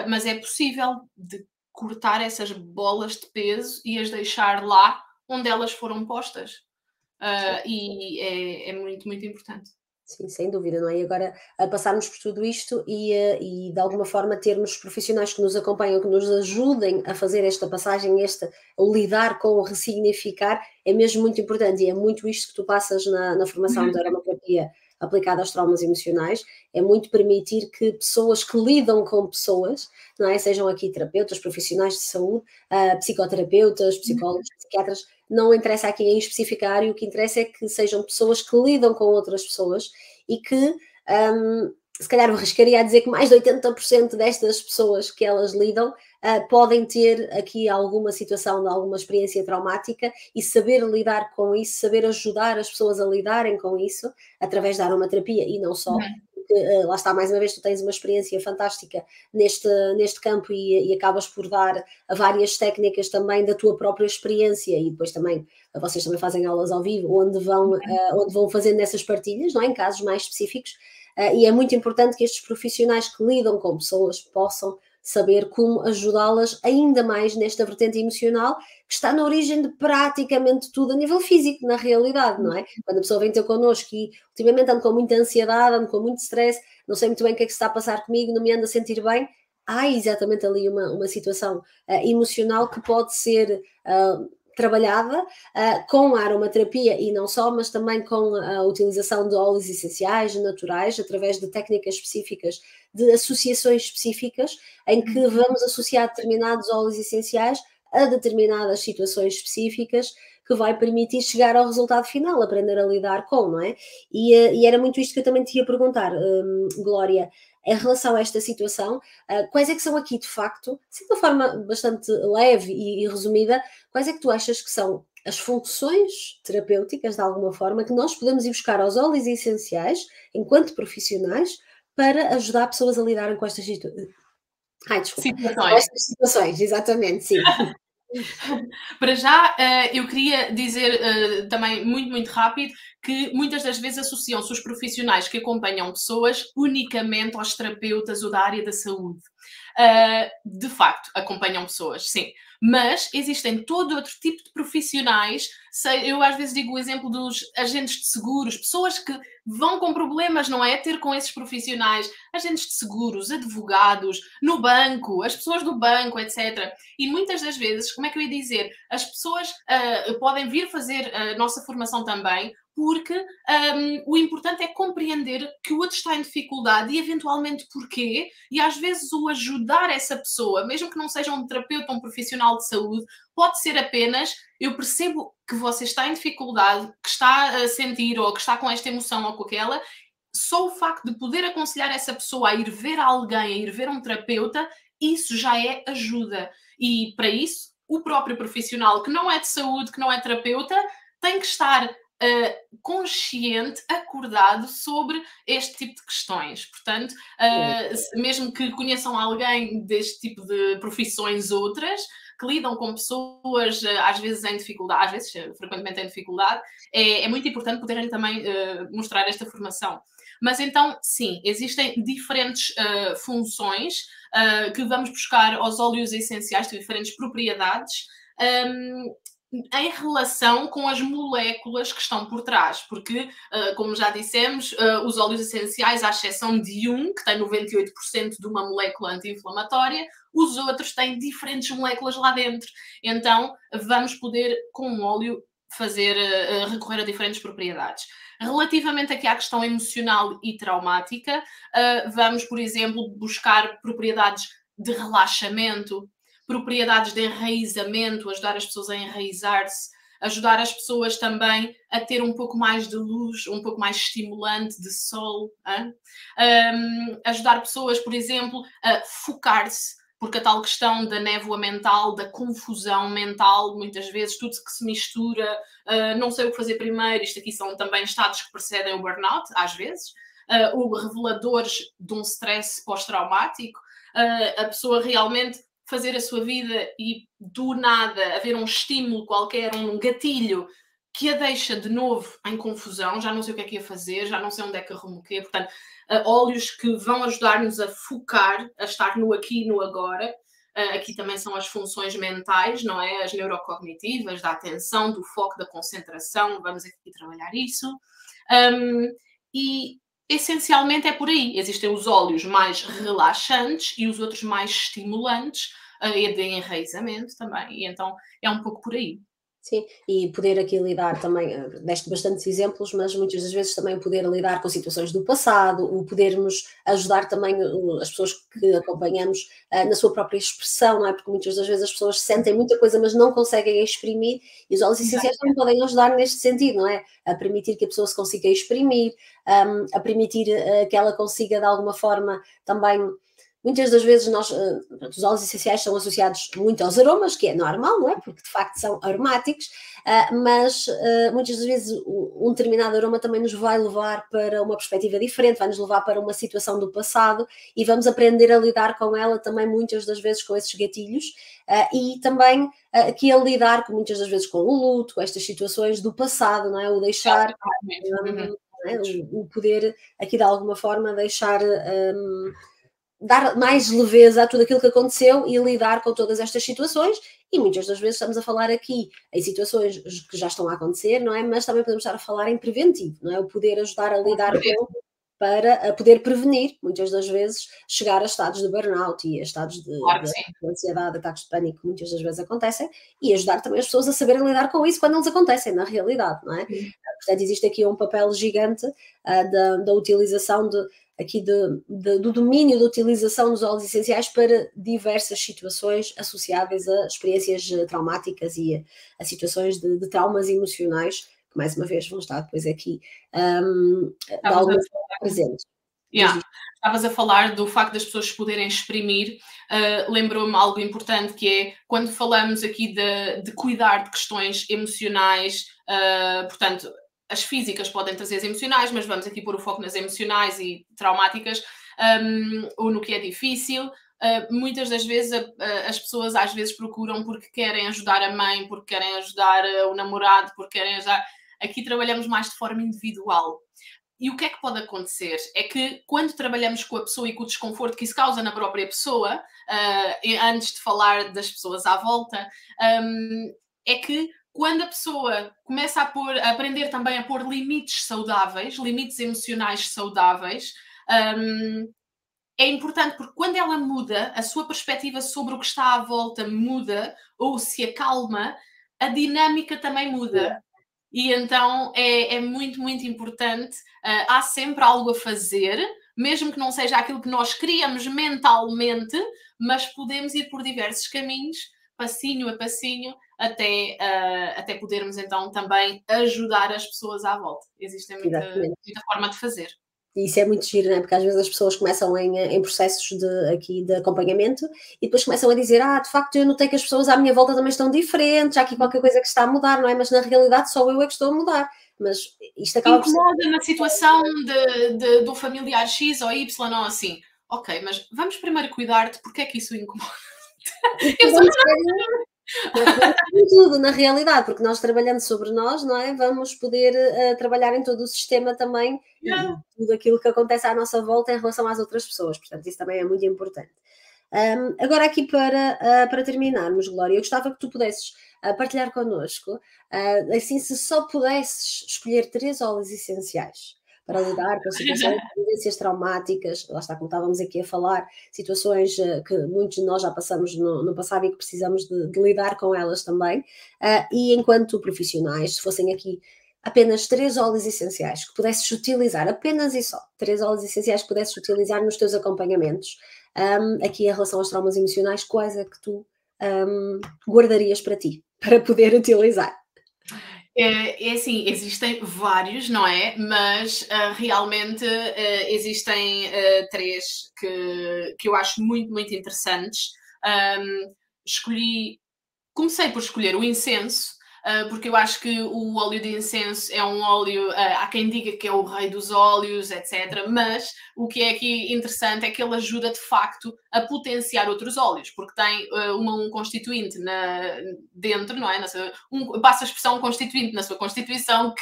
mas é possível de cortar essas bolas de peso e as deixar lá onde elas foram postas. E é muito, muito importante.
Sim, sem dúvida, não é? E agora a passarmos por tudo isto e de alguma forma termos profissionais que nos acompanham, que nos ajudem a fazer esta passagem, lidar com o ressignificar, é mesmo muito importante e é muito isto que tu passas na formação da aromaterapia aplicada aos traumas emocionais, é muito permitir que pessoas que lidam com pessoas, não é? Sejam aqui terapeutas, profissionais de saúde, psicoterapeutas, psicólogos, psiquiatras, não interessa aqui em especificar, e o que interessa é que sejam pessoas que lidam com outras pessoas e que, se calhar eu arriscaria a dizer que mais de 80% destas pessoas que elas lidam podem ter aqui alguma situação, alguma experiência traumática, e saber lidar com isso, saber ajudar as pessoas a lidarem com isso através da aromaterapia e não só. Lá está, mais uma vez, tu tens uma experiência fantástica neste campo e acabas por dar várias técnicas também da tua própria experiência, e depois também vocês também fazem aulas ao vivo onde vão fazendo essas partilhas, não é? Em casos mais específicos, e é muito importante que estes profissionais que lidam com pessoas possam saber como ajudá-las ainda mais nesta vertente emocional, que está na origem de praticamente tudo a nível físico, na realidade, não é? Quando a pessoa vem ter connosco e ultimamente ando com muita ansiedade, ando com muito stress, não sei muito bem o que é que se está a passar comigo, não me ando a sentir bem, há exatamente ali uma situação emocional que pode ser trabalhada com a aromaterapia e não só, mas também com a utilização de óleos essenciais naturais, através de técnicas específicas, de associações específicas, em que vamos associar determinados óleos essenciais a determinadas situações específicas que vai permitir chegar ao resultado final, aprender a lidar com, não é? E era muito isto que eu também te ia perguntar, Glória, em relação a esta situação, quais é que são aqui, de facto, assim, de uma forma bastante leve e resumida, quais é que tu achas que são as funções terapêuticas, de alguma forma, que nós podemos ir buscar aos óleos essenciais, enquanto profissionais, para ajudar pessoas a lidarem com estas situações? Ai, desculpa. Com
Situações.
estas situações, exatamente, sim.
Para já, eu queria dizer também muito, muito rápido que muitas das vezes associam-se os profissionais que acompanham pessoas unicamente aos terapeutas ou da área da saúde. De facto, acompanham pessoas, sim. Mas existem todo outro tipo de profissionais. Eu às vezes digo o exemplo dos agentes de seguros, pessoas que vão com problemas, não é? Ter com esses profissionais, agentes de seguros, advogados, no banco, as pessoas do banco, etc. E muitas das vezes, como é que eu ia dizer? As pessoas podem vir fazer a nossa formação também, porque o importante é compreender que o outro está em dificuldade e eventualmente porquê, e às vezes o ajudar essa pessoa, mesmo que não seja um terapeuta ou um profissional de saúde, pode ser apenas, eu percebo que você está em dificuldade, que está a sentir ou que está com esta emoção ou com aquela, só o facto de poder aconselhar essa pessoa a ir ver alguém, a ir ver um terapeuta, isso já é ajuda. E para isso, o próprio profissional que não é de saúde, que não é terapeuta, tem que estar consciente, acordado sobre este tipo de questões. Portanto, mesmo que conheçam alguém deste tipo de profissões outras, que lidam com pessoas às vezes em dificuldade, às vezes frequentemente em dificuldade, é muito importante poderem também mostrar esta formação. Mas então, sim, existem diferentes funções que vamos buscar aos óleos essenciais, de diferentes propriedades, em relação com as moléculas que estão por trás, porque, como já dissemos, os óleos essenciais, à exceção de um, que tem 98% de uma molécula anti-inflamatória, os outros têm diferentes moléculas lá dentro. Então, vamos poder, com um óleo, fazer, recorrer a diferentes propriedades. Relativamente aqui à questão emocional e traumática, vamos, por exemplo, buscar propriedades de relaxamento, propriedades de enraizamento, ajudar as pessoas a enraizar-se, ajudar as pessoas também a ter um pouco mais de luz, um pouco mais estimulante de sol, ajudar pessoas, por exemplo, a focar-se, porque a tal questão da névoa mental, da confusão mental, muitas vezes tudo que se mistura, não sei o que fazer primeiro, isto aqui são também estados que precedem o burnout, às vezes, ou reveladores de um stress pós-traumático, a pessoa realmente fazer a sua vida e do nada haver um estímulo qualquer, um gatilho que a deixa de novo em confusão, já não sei o que é que ia fazer, já não sei onde é que arrumo o quê, portanto, óleos que vão ajudar-nos a focar, a estar no aqui e no agora. Aqui também são as funções mentais, não é? As neurocognitivas, da atenção, do foco, da concentração, vamos aqui trabalhar isso. E essencialmente é por aí. Existem os óleos mais relaxantes e os outros mais estimulantes, e de enraizamento também. E então é um pouco por aí.
Sim, e poder aqui lidar também, deste bastantes exemplos, mas muitas das vezes também poder lidar com situações do passado, o podermos ajudar também as pessoas que acompanhamos na sua própria expressão, não é? Porque muitas das vezes as pessoas sentem muita coisa, mas não conseguem exprimir, e os óleos essenciais também podem ajudar neste sentido, não é? A permitir que a pessoa se consiga exprimir, a permitir que ela consiga de alguma forma também. Muitas das vezes os óleos essenciais são associados muito aos aromas, que é normal, não é? Porque de facto são aromáticos, mas muitas das vezes um determinado aroma também nos vai levar para uma perspectiva diferente, vai nos levar para uma situação do passado e vamos aprender a lidar com ela também muitas das vezes com esses gatilhos e também aqui a lidar com, muitas das vezes com o luto, com estas situações do passado, não é? O deixar, o poder aqui de alguma forma deixar dar mais leveza a tudo aquilo que aconteceu e lidar com todas estas situações. E muitas das vezes estamos a falar aqui em situações que já estão a acontecer, não é? Mas também podemos estar a falar em preventivo, não é? O poder ajudar a lidar com, para poder prevenir, muitas das vezes, chegar a estados de burnout e a estados
Claro que sim.
de ansiedade, ataques de pânico, que muitas das vezes acontecem, e ajudar também as pessoas a saberem lidar com isso quando eles acontecem, na realidade, não é?
Sim.
Portanto, existe aqui um papel gigante da utilização do domínio da utilização dos óleos essenciais para diversas situações associadas a experiências traumáticas e a situações de traumas emocionais, que mais uma vez vão estar depois aqui de alguma forma presentes.
Yeah. Estavas a falar do facto das pessoas poderem exprimir, lembrou-me algo importante que é quando falamos aqui de cuidar de questões emocionais, portanto, as físicas podem trazer as emocionais, mas vamos aqui pôr o foco nas emocionais e traumáticas, ou no que é difícil. Muitas das vezes as pessoas às vezes procuram porque querem ajudar a mãe, porque querem ajudar o namorado, porque querem ajudar. Aqui trabalhamos mais de forma individual. E o que é que pode acontecer? É que quando trabalhamos com a pessoa e com o desconforto que isso causa na própria pessoa, antes de falar das pessoas à volta, é que quando a pessoa começa a aprender também a pôr limites saudáveis, limites emocionais saudáveis, é importante porque quando ela muda, a sua perspectiva sobre o que está à volta muda ou se acalma, a dinâmica também muda. E então é muito, muito importante. Há sempre algo a fazer, mesmo que não seja aquilo que nós queríamos mentalmente, mas podemos ir por diversos caminhos, passinho a passinho, até podermos então também ajudar as pessoas à volta. Existe
Exatamente.
muita forma de fazer.
E isso é muito giro, não é? Porque às vezes as pessoas começam em processos de acompanhamento e depois começam a dizer: de facto, eu notei que as pessoas à minha volta também estão diferentes, há aqui qualquer coisa que está a mudar, não é? Mas na realidade só eu é que estou a mudar. Mas isto acaba por ser.
Incomoda na situação do familiar X ou Y ou assim. Ok, mas vamos primeiro cuidar-te, porque é que isso incomoda? Eu sou
Tudo, na realidade, porque nós trabalhando sobre nós, não é? Vamos poder trabalhar em todo o sistema também e tudo aquilo que acontece à nossa volta em relação às outras pessoas, portanto, isso também é muito importante. Agora, aqui para terminarmos, Glória, eu gostava que tu pudesses partilhar connosco, assim, se só pudesses escolher 3 óleos essenciais para lidar com situações de vivências traumáticas, lá está, como estávamos aqui a falar, situações que muitos de nós já passamos no passado e que precisamos de lidar com elas também, e enquanto profissionais, se fossem aqui apenas 3 óleos essenciais que pudesses utilizar, apenas e só, 3 óleos essenciais que pudesses utilizar nos teus acompanhamentos, aqui em relação aos traumas emocionais, quais é que tu guardarias para ti, para poder utilizar?
É assim, existem vários, não é? Mas realmente existem 3 que eu acho muito, muito interessantes. Comecei por escolher o incenso, porque eu acho que o óleo de incenso é um óleo, há quem diga que é o rei dos óleos, etc. Mas o que é aqui interessante é que ele ajuda de facto a potenciar outros óleos, porque tem um constituinte dentro, não é? Passa a expressão, um constituinte na sua constituição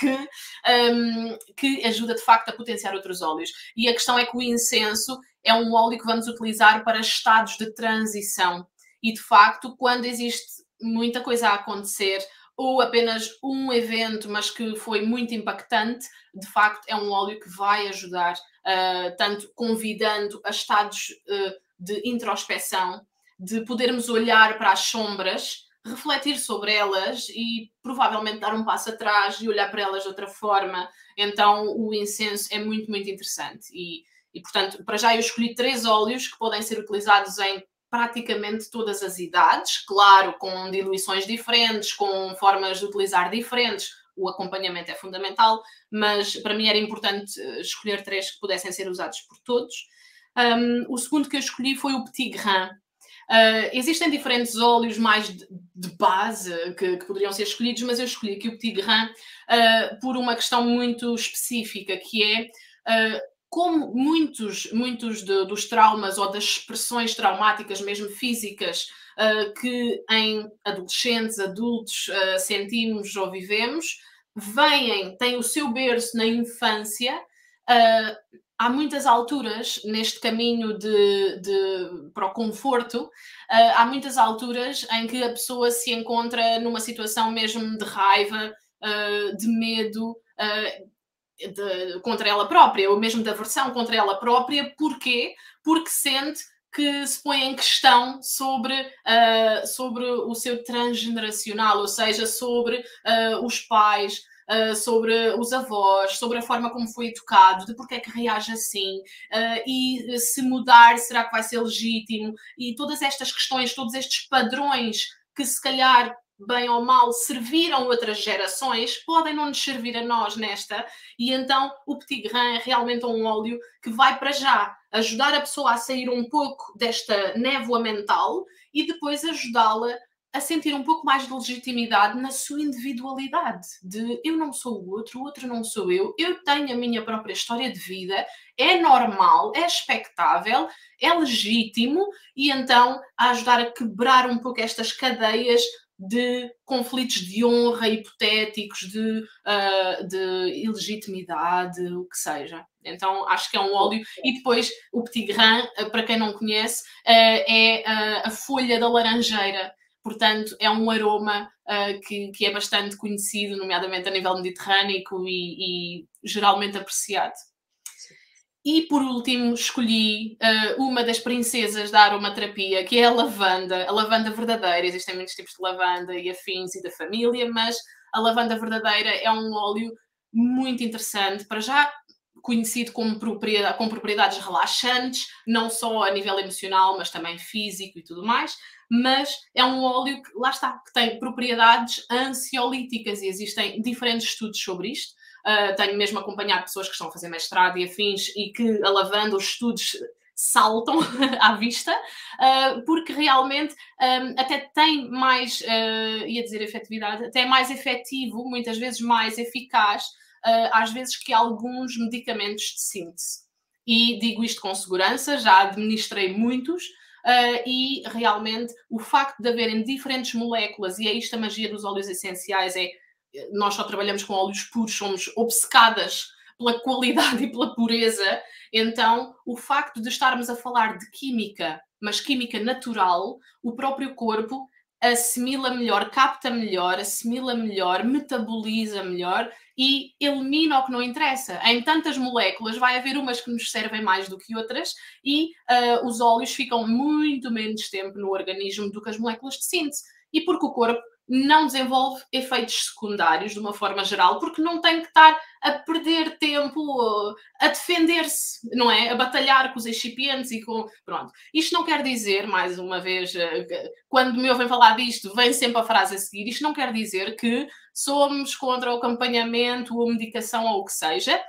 que ajuda de facto a potenciar outros óleos. E a questão é que o incenso é um óleo que vamos utilizar para estados de transição. E de facto, quando existe muita coisa a acontecer ou apenas um evento, mas que foi muito impactante, de facto é um óleo que vai ajudar, tanto convidando a estados de introspeção, de podermos olhar para as sombras, refletir sobre elas e provavelmente dar um passo atrás e olhar para elas de outra forma. Então o incenso é muito, muito interessante. E portanto, para já eu escolhi 3 óleos que podem ser utilizados em praticamente todas as idades, claro, com diluições diferentes, com formas de utilizar diferentes, o acompanhamento é fundamental, mas para mim era importante escolher 3 que pudessem ser usados por todos. O segundo que eu escolhi foi o Petit Grain. Existem diferentes óleos mais de base que poderiam ser escolhidos, mas eu escolhi aqui o Petit Grain por uma questão muito específica, que é como muitos dos traumas ou das expressões traumáticas, mesmo físicas, que em adolescentes, adultos sentimos ou vivemos, têm o seu berço na infância, há muitas alturas neste caminho para o conforto, há muitas alturas em que a pessoa se encontra numa situação mesmo de raiva, de medo, contra ela própria, ou mesmo de aversão contra ela própria. Porquê? Porque sente que se põe em questão sobre o seu transgeneracional, ou seja, sobre os pais, sobre os avós, sobre a forma como foi educado, de porque é que reage assim, e se mudar, será que vai ser legítimo? E todas estas questões, todos estes padrões que se calhar, bem ou mal, serviram outras gerações, podem não nos servir a nós nesta, e então o Petit Grain é realmente um óleo que vai para já ajudar a pessoa a sair um pouco desta névoa mental e depois ajudá-la a sentir um pouco mais de legitimidade na sua individualidade, de eu não sou o outro não sou eu tenho a minha própria história de vida, é normal, é expectável, é legítimo, e então a ajudar a quebrar um pouco estas cadeias de conflitos de honra hipotéticos, de ilegitimidade, o que seja. Então acho que é um óleo. E depois o Petit Grain, para quem não conhece, é a folha da laranjeira. Portanto, é um aroma que é bastante conhecido, nomeadamente a nível mediterrâneo e geralmente apreciado. E por último escolhi uma das princesas da aromaterapia, que é a lavanda verdadeira. Existem muitos tipos de lavanda e afins e da família, mas a lavanda verdadeira é um óleo muito interessante, para já conhecido com propriedades relaxantes, não só a nível emocional, mas também físico e tudo mais. Mas é um óleo que, lá está, que tem propriedades ansiolíticas e existem diferentes estudos sobre isto. Tenho mesmo acompanhado pessoas que estão a fazer mestrado e afins e que a lavanda, os estudos saltam à vista, porque realmente até tem mais, ia dizer efetividade, até é mais efetivo, muitas vezes mais eficaz, às vezes que alguns medicamentos de síntese. E digo isto com segurança, já administrei muitos, e realmente o facto de haverem diferentes moléculas, e é isto a magia dos óleos essenciais, nós só trabalhamos com óleos puros, somos obcecadas pela qualidade e pela pureza. Então o facto de estarmos a falar de química, mas química natural, o próprio corpo assimila melhor, capta melhor, assimila melhor, metaboliza melhor e elimina o que não interessa. Em tantas moléculas vai haver umas que nos servem mais do que outras, e os óleos ficam muito menos tempo no organismo do que as moléculas de síntese. E porque o corpo não desenvolve efeitos secundários de uma forma geral, porque não tem que estar a perder tempo a defender-se, não é? A batalhar com os excipientes e com... Pronto. Isto não quer dizer, mais uma vez, quando me ouvem falar disto, vem sempre a frase a seguir, isto não quer dizer que somos contra o acompanhamento ou medicação ou o que seja,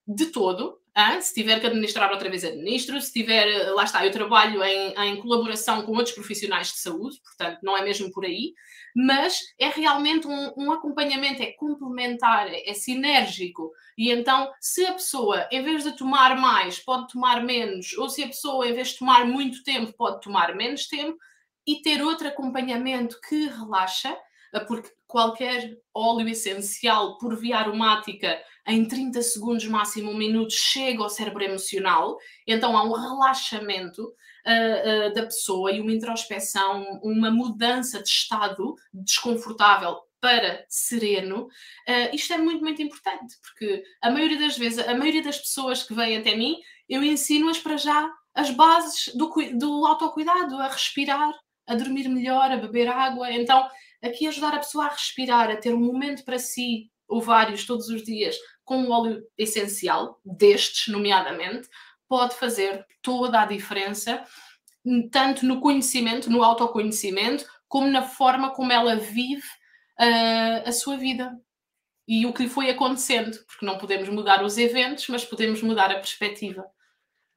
de todo. Se tiver que administrar outra vez, administro. Se tiver, lá está, eu trabalho em colaboração com outros profissionais de saúde, portanto, não é mesmo por aí, mas é realmente um acompanhamento, é complementar, é sinérgico. E então, se a pessoa, em vez de tomar mais, pode tomar menos, ou se a pessoa, em vez de tomar muito tempo, pode tomar menos tempo, e ter outro acompanhamento que relaxa, porque qualquer óleo essencial por via aromática, em 30 segundos, máximo 1 minuto, chega ao cérebro emocional. Então há um relaxamento da pessoa e uma introspeção, uma mudança de estado desconfortável para sereno. Isto é muito, muito importante, porque a maioria das vezes, a maioria das pessoas que vêm até mim, eu ensino-as para já as bases do autocuidado, a respirar, a dormir melhor, a beber água. Então, aqui ajudar a pessoa a respirar, a ter um momento para si, ou vários, todos os dias, com um óleo essencial, destes, nomeadamente, pode fazer toda a diferença, tanto no conhecimento, no autoconhecimento, como na forma como ela vive a sua vida. E o que lhe foi acontecendo, porque não podemos mudar os eventos, mas podemos mudar a perspectiva.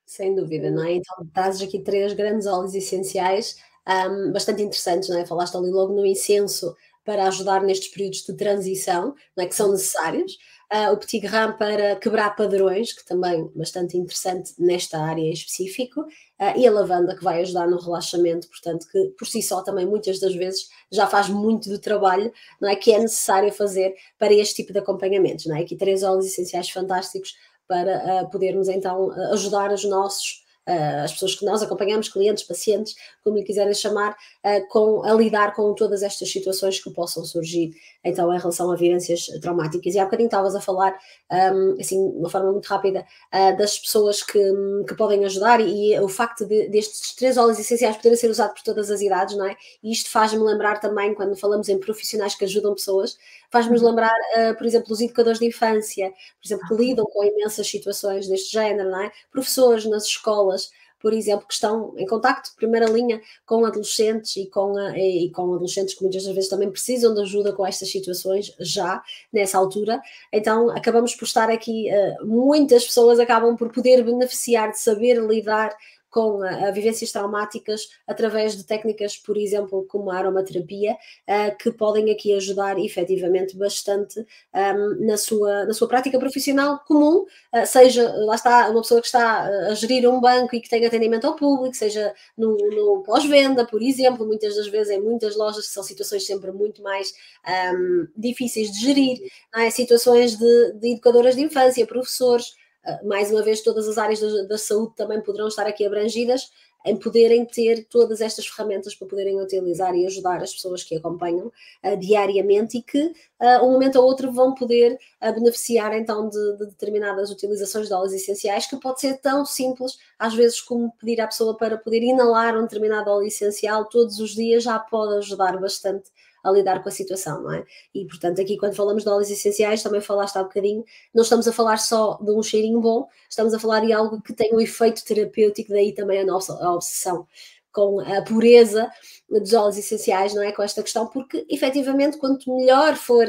Sem dúvida, não é? Então trazes aqui 3 grandes óleos essenciais, bastante interessantes, não é? Falaste ali logo no incenso para ajudar nestes períodos de transição, não é? Que são necessários. O Petit Grain para quebrar padrões, que também bastante interessante nesta área em específico, e a lavanda que vai ajudar no relaxamento, portanto que por si só também muitas das vezes já faz muito do trabalho, não é? Que é necessário fazer para este tipo de acompanhamentos, não é? Aqui 3 óleos essenciais fantásticos para podermos então ajudar os nossos as pessoas que nós acompanhamos, clientes, pacientes, como lhe quiserem chamar, a lidar com todas estas situações que possam surgir, então, em relação a vivências traumáticas. E há bocadinho estavas a falar, assim, de uma forma muito rápida, das pessoas que podem ajudar e o facto destes 3 óleos essenciais poderem ser usados por todas as idades, não é? E isto faz-me lembrar também, quando falamos em profissionais que ajudam pessoas, faz-nos lembrar, por exemplo, os educadores de infância, por exemplo, que lidam com imensas situações deste género, não é? Professores nas escolas, por exemplo, que estão em contacto, primeira linha, com adolescentes e com adolescentes que muitas vezes também precisam de ajuda com estas situações, já nessa altura. Então, acabamos por estar aqui, muitas pessoas acabam por poder beneficiar de saber lidar com vivências traumáticas através de técnicas, por exemplo, como a aromaterapia, que podem aqui ajudar efetivamente bastante na sua prática profissional comum, seja, lá está, uma pessoa que está a gerir um banco e que tem atendimento ao público, seja no pós-venda, por exemplo, muitas das vezes em muitas lojas, que são situações sempre muito mais difíceis de gerir, não é? Situações de educadoras de infância, professores, mais uma vez, todas as áreas da saúde também poderão estar aqui abrangidas, em poderem ter todas estas ferramentas para poderem utilizar e ajudar as pessoas que acompanham diariamente e que, um momento ou outro, vão poder beneficiar então de determinadas utilizações de óleos essenciais, que pode ser tão simples, às vezes, como pedir à pessoa para poder inalar um determinado óleo essencial todos os dias, já pode ajudar bastante a lidar com a situação, não é? E, portanto, aqui quando falamos de óleos essenciais, também falaste há bocadinho, não estamos a falar só de um cheirinho bom, estamos a falar de algo que tem um efeito terapêutico, daí também a nossa obsessão com a pureza dos óleos essenciais, não é? Com esta questão, porque efetivamente quanto melhor for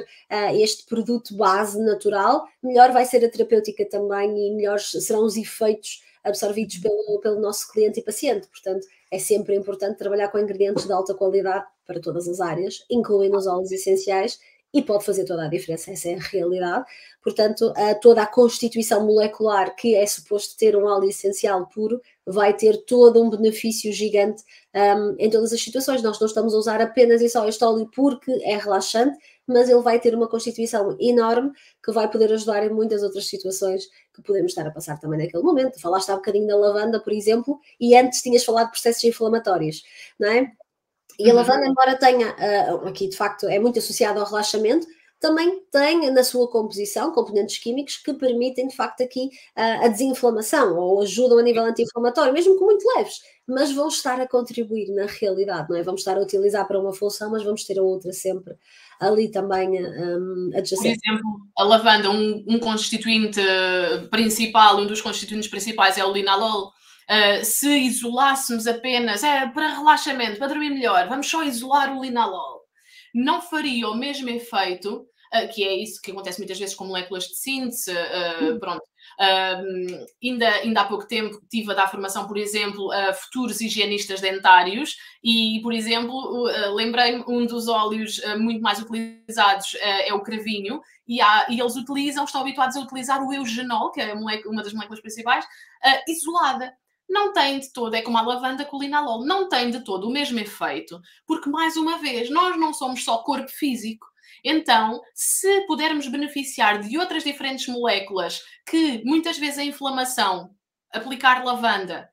este produto base natural, melhor vai ser a terapêutica também e melhores serão os efeitos absorvidos pelo nosso cliente e paciente. Portanto, é sempre importante trabalhar com ingredientes de alta qualidade para todas as áreas, incluindo os óleos essenciais, e pode fazer toda a diferença, essa é a realidade. Portanto, toda a constituição molecular que é suposto ter um óleo essencial puro vai ter todo um benefício gigante em todas as situações. Nós não estamos a usar apenas e só este óleo porque é relaxante, mas ele vai ter uma constituição enorme que vai poder ajudar em muitas outras situações que podemos estar a passar também naquele momento. Falaste há bocadinho da lavanda, por exemplo, e antes tinhas falado de processos inflamatórios, não é? E a lavanda, embora tenha, aqui de facto é muito associada ao relaxamento, também tem na sua composição componentes químicos que permitem de facto aqui a desinflamação ou ajudam a nível anti-inflamatório, mesmo que muito leves, mas vão estar a contribuir na realidade, não é? Vamos estar a utilizar para uma função, mas vamos ter a outra sempre ali também adjacente.
Por exemplo, a lavanda, um constituinte principal, um dos constituintes principais é o linalol. Se isolássemos apenas para relaxamento, para dormir melhor, vamos só isolar o linalol, não faria o mesmo efeito, que é isso que acontece muitas vezes com moléculas de síntese, pronto. Ainda há pouco tempo estive a dar formação, por exemplo, a futuros higienistas dentários e, por exemplo, lembrei-me, um dos óleos muito mais utilizados é o cravinho e eles estão habituados a utilizar o eugenol, que é uma das moléculas principais, isolada. Não tem de todo, é como a lavanda com o linalol, não tem de todo o mesmo efeito, porque, mais uma vez, nós não somos só corpo físico. Então, se pudermos beneficiar de outras diferentes moléculas que, muitas vezes, a inflamação, aplicar lavanda,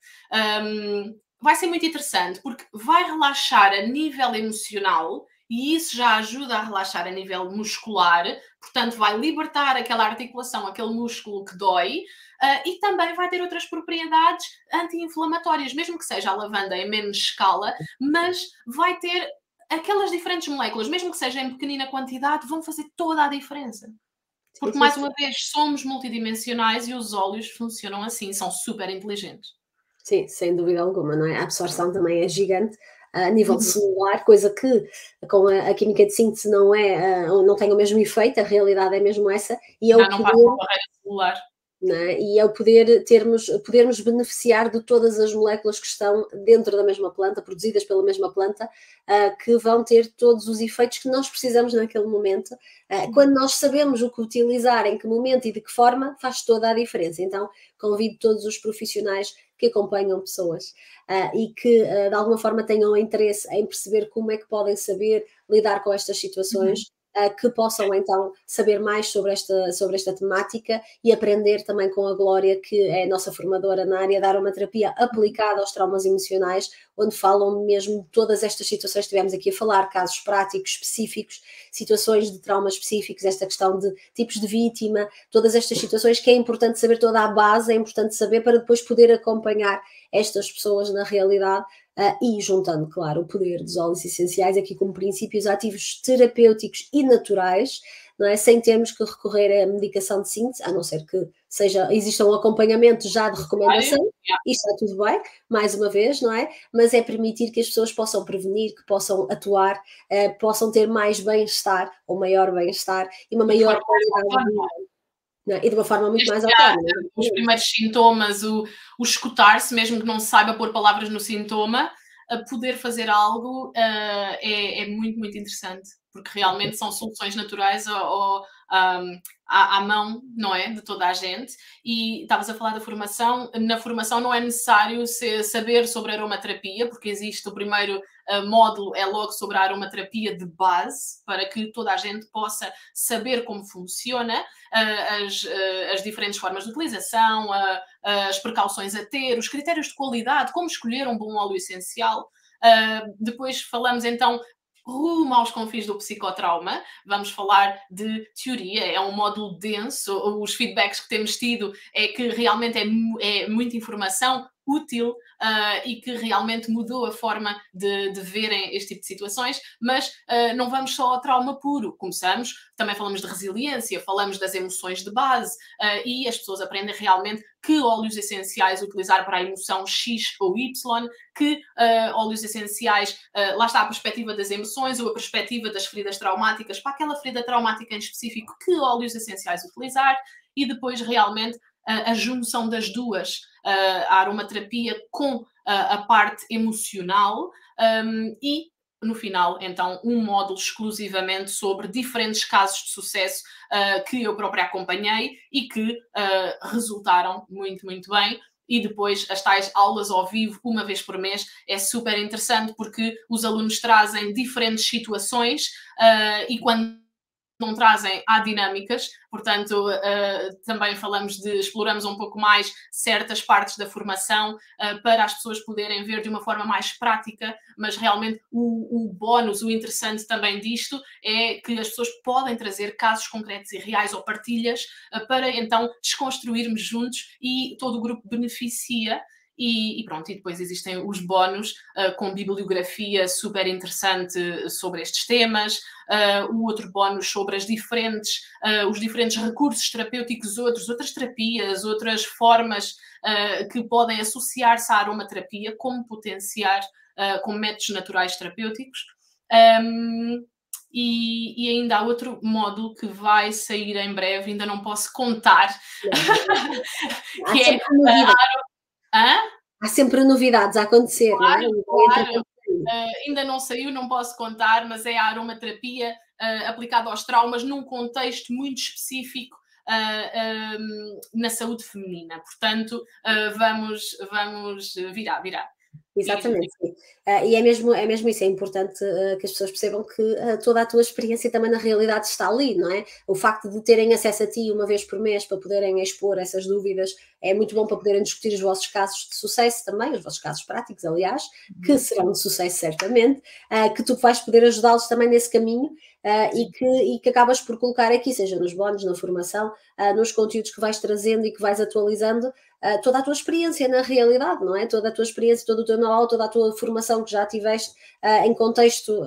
vai ser muito interessante, porque vai relaxar a nível emocional e isso já ajuda a relaxar a nível muscular, portanto, vai libertar aquela articulação, aquele músculo que dói, e também vai ter outras propriedades anti-inflamatórias, mesmo que seja a lavanda em menos escala, mas vai ter aquelas diferentes moléculas, mesmo que seja em pequenina quantidade, vão fazer toda a diferença. Porque, mais uma vez, somos multidimensionais e os óleos funcionam assim, são super inteligentes.
Sim, sem dúvida alguma, não é? A absorção também é gigante a nível celular, coisa que com a química de síntese não tem o mesmo efeito, a realidade é mesmo essa, e
Já não passa a barreira celular.
Não é? E é o podermos beneficiar de todas as moléculas que estão dentro da mesma planta, produzidas pela mesma planta, que vão ter todos os efeitos que nós precisamos naquele momento. Quando nós sabemos o que utilizar, em que momento e de que forma, faz toda a diferença. Então, convido todos os profissionais que acompanham pessoas e que, de alguma forma, tenham interesse em perceber como é que podem saber lidar com estas situações, que possam então saber mais sobre esta temática e aprender também com a Glória, que é a nossa formadora na área da aromaterapia aplicada aos traumas emocionais, onde falam mesmo todas estas situações que estivemos aqui a falar, casos práticos, específicos, situações de traumas específicos, esta questão de tipos de vítima, todas estas situações que é importante saber, toda a base é importante saber para depois poder acompanhar estas pessoas na realidade. E juntando, claro, o poder dos óleos essenciais aqui como princípios ativos terapêuticos e naturais, não é? Sem termos que recorrer à medicação de síntese, a não ser que exista um acompanhamento já de recomendação, e está tudo bem, mais uma vez, não é? Mas é permitir que as pessoas possam prevenir, que possam atuar, possam ter mais bem-estar, ou maior bem-estar, e uma maior qualidade de vida. Não, e de uma forma muito mais autónoma.
Os primeiros sintomas, o escutar-se, mesmo que não saiba pôr palavras no sintoma, a poder fazer algo é muito, muito interessante, porque realmente são soluções naturais à mão, não é? De toda a gente. E estavas a falar da formação. Na formação não é necessário saber sobre aromaterapia, porque existe o primeiro módulo, é logo sobre a aromaterapia de base, para que toda a gente possa saber como funciona, as diferentes formas de utilização, as precauções a ter, os critérios de qualidade, como escolher um bom óleo essencial. Depois falamos então rumo aos confins do psicotrauma, vamos falar de teoria, é um módulo denso, os feedbacks que temos tido é que realmente é muita informação útil e que realmente mudou a forma de verem este tipo de situações, mas não vamos só ao trauma puro, começamos, também falamos de resiliência, falamos das emoções de base e as pessoas aprendem realmente que óleos essenciais utilizar para a emoção X ou Y, que óleos essenciais, lá está a perspectiva das emoções ou a perspectiva das feridas traumáticas, para aquela ferida traumática em específico, que óleos essenciais utilizar, e depois realmente a junção das duas, a aromaterapia com a parte emocional e no final, então, um módulo exclusivamente sobre diferentes casos de sucesso que eu própria acompanhei e que resultaram muito, muito bem. E depois as tais aulas ao vivo, uma vez por mês, é super interessante porque os alunos trazem diferentes situações e quando não trazem, há dinâmicas, portanto, também exploramos um pouco mais certas partes da formação para as pessoas poderem ver de uma forma mais prática, mas realmente o bónus, o interessante também disto é que as pessoas podem trazer casos concretos e reais ou partilhas para então desconstruirmos juntos e todo o grupo beneficia. E pronto, e depois existem os bónus com bibliografia super interessante sobre estes temas, o outro bónus sobre os diferentes recursos terapêuticos, outras terapias, outras formas que podem associar-se à aromaterapia, como potenciar com métodos naturais terapêuticos. E ainda há outro módulo que vai sair em breve, ainda não posso contar, que é
há sempre novidades a acontecer,
claro,
não é?
Claro. Ainda não saiu, não posso contar, mas é a aromaterapia aplicada aos traumas num contexto muito específico na saúde feminina. Portanto, vamos virar.
Exatamente, sim. E é mesmo isso, é importante que as pessoas percebam que toda a tua experiência também na realidade está ali, não é? O facto de terem acesso a ti uma vez por mês para poderem expor essas dúvidas é muito bom para poderem discutir os vossos casos de sucesso também, os vossos casos práticos, aliás, que serão de sucesso certamente, que tu vais poder ajudá-los também nesse caminho e que acabas por colocar aqui, seja nos bónus, na formação, nos conteúdos que vais trazendo e que vais atualizando, toda a tua experiência na realidade, não é? Toda a tua experiência, todo o teu know-how, toda a tua formação que já tiveste em contexto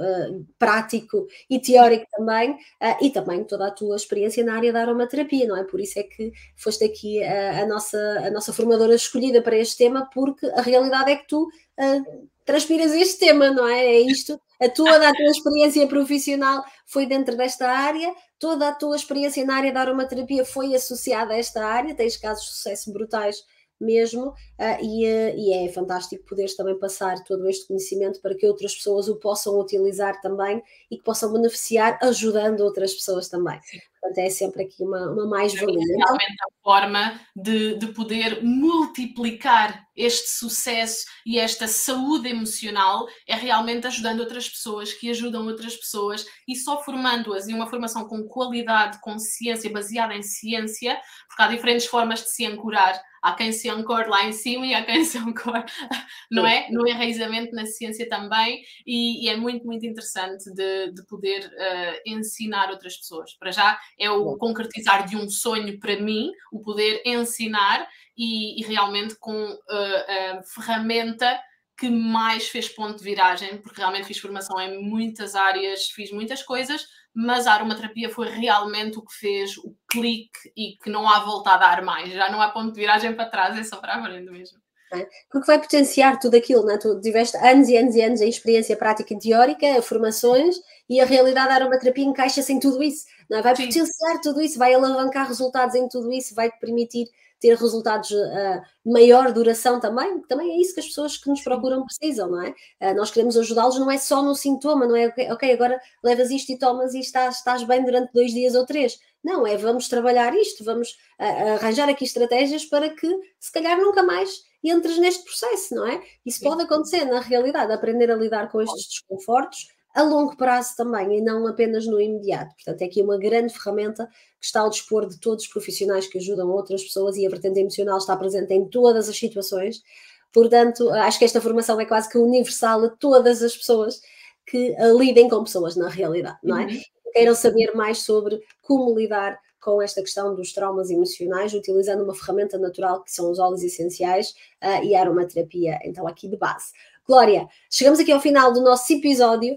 prático e teórico também, e também toda a tua experiência na área da aromaterapia, não é? Por isso é que foste aqui a nossa formadora escolhida para este tema, porque a realidade é que tu transpiras este tema, não é? É isto, toda a tua experiência profissional foi dentro desta área, toda a tua experiência na área da aromaterapia foi associada a esta área, tens casos de sucesso brutais mesmo, e é fantástico poderes também passar todo este conhecimento para que outras pessoas o possam utilizar também e que possam beneficiar ajudando outras pessoas também. portanto é sempre aqui uma mais-valia.
É realmente a forma de poder multiplicar este sucesso e esta saúde emocional é realmente ajudando outras pessoas, que ajudam outras pessoas, e só formando-as em uma formação com qualidade, com ciência, baseada em ciência, porque há diferentes formas de se ancorar. Há quem se ancore lá em cima e há quem se ancore, não é? No enraizamento na ciência também, e é muito, muito interessante de poder ensinar outras pessoas. Para já é o concretizar de um sonho para mim, o poder ensinar, e realmente com a ferramenta que mais fez ponto de viragem, porque realmente fiz formação em muitas áreas, fiz muitas coisas, mas a aromaterapia foi realmente o que fez o clique e que não há volta a dar mais. Já não há ponto de viragem para trás, é só para a frente mesmo.
Porque vai potenciar tudo aquilo, não é? Tu tiveste anos e anos e anos em experiência prática e teórica, formações, e a realidade da aromaterapia encaixa-se em tudo isso, não é? Vai potenciar tudo isso, vai alavancar resultados em tudo isso, vai te permitir ter resultados de maior duração também é isso que as pessoas que nos procuram precisam, não é? Nós queremos ajudá-los, não é só no sintoma, não é ok, agora levas isto e tomas e estás bem durante 2 dias ou 3. Não, vamos trabalhar isto, vamos arranjar aqui estratégias para que se calhar nunca mais entres neste processo, não é? Isso pode acontecer na realidade, aprender a lidar com estes desconfortos a longo prazo também, e não apenas no imediato. Portanto, é aqui uma grande ferramenta que está ao dispor de todos os profissionais que ajudam outras pessoas, e a vertente emocional está presente em todas as situações. Portanto, acho que esta formação é quase que universal a todas as pessoas que lidem com pessoas na realidade, não é? Queiram saber mais sobre como lidar com esta questão dos traumas emocionais, utilizando uma ferramenta natural que são os óleos essenciais e a aromaterapia, então aqui de base. Glória, chegamos aqui ao final do nosso episódio.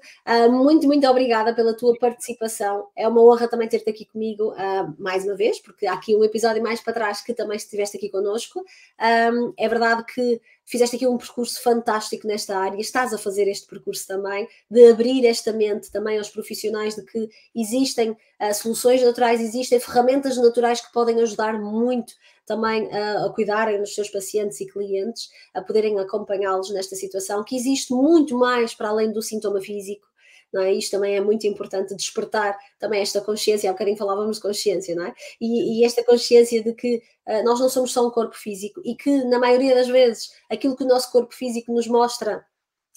Muito, muito obrigada pela tua participação. É uma honra também ter-te aqui comigo mais uma vez, porque há aqui um episódio mais para trás que também estiveste aqui connosco. É verdade que fizeste aqui um percurso fantástico nesta área, estás a fazer este percurso também, de abrir esta mente também aos profissionais de que existem soluções naturais, existem ferramentas naturais que podem ajudar muito também a cuidarem dos seus pacientes e clientes, a poderem acompanhá-los nesta situação, que existe muito mais para além do sintoma físico, não é? Isto também é muito importante, despertar também esta consciência. Há bocadinho falávamos de consciência, não é? E esta consciência de que nós não somos só um corpo físico, e que na maioria das vezes aquilo que o nosso corpo físico nos mostra,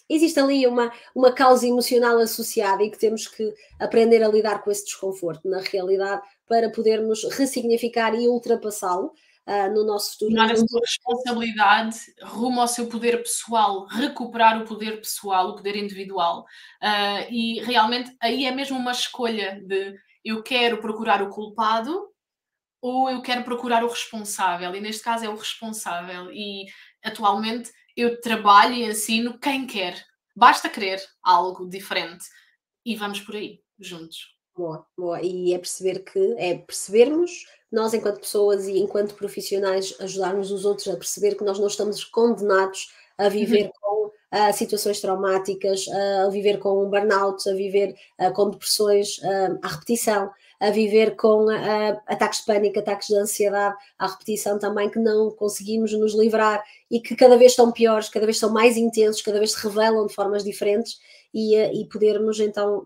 existe ali uma causa emocional associada, e que temos que aprender a lidar com esse desconforto na realidade para podermos ressignificar e ultrapassá-lo no nosso futuro.
Tornar a sua responsabilidade rumo ao seu poder pessoal, recuperar o poder pessoal, o poder individual. E realmente aí é mesmo uma escolha de eu quero procurar o culpado ou eu quero procurar o responsável, e neste caso é o responsável, e atualmente eu trabalho e ensino quem quer, basta querer algo diferente, e vamos por aí, juntos.
Boa, boa. E percebermos, nós enquanto pessoas e enquanto profissionais, ajudarmos os outros a perceber que nós não estamos condenados a viver com situações traumáticas, a viver com burnout, a viver com depressões à repetição, a viver com ataques de pânico, ataques de ansiedade à repetição também, que não conseguimos nos livrar, e que cada vez estão piores, cada vez são mais intensos, cada vez se revelam de formas diferentes, e podermos então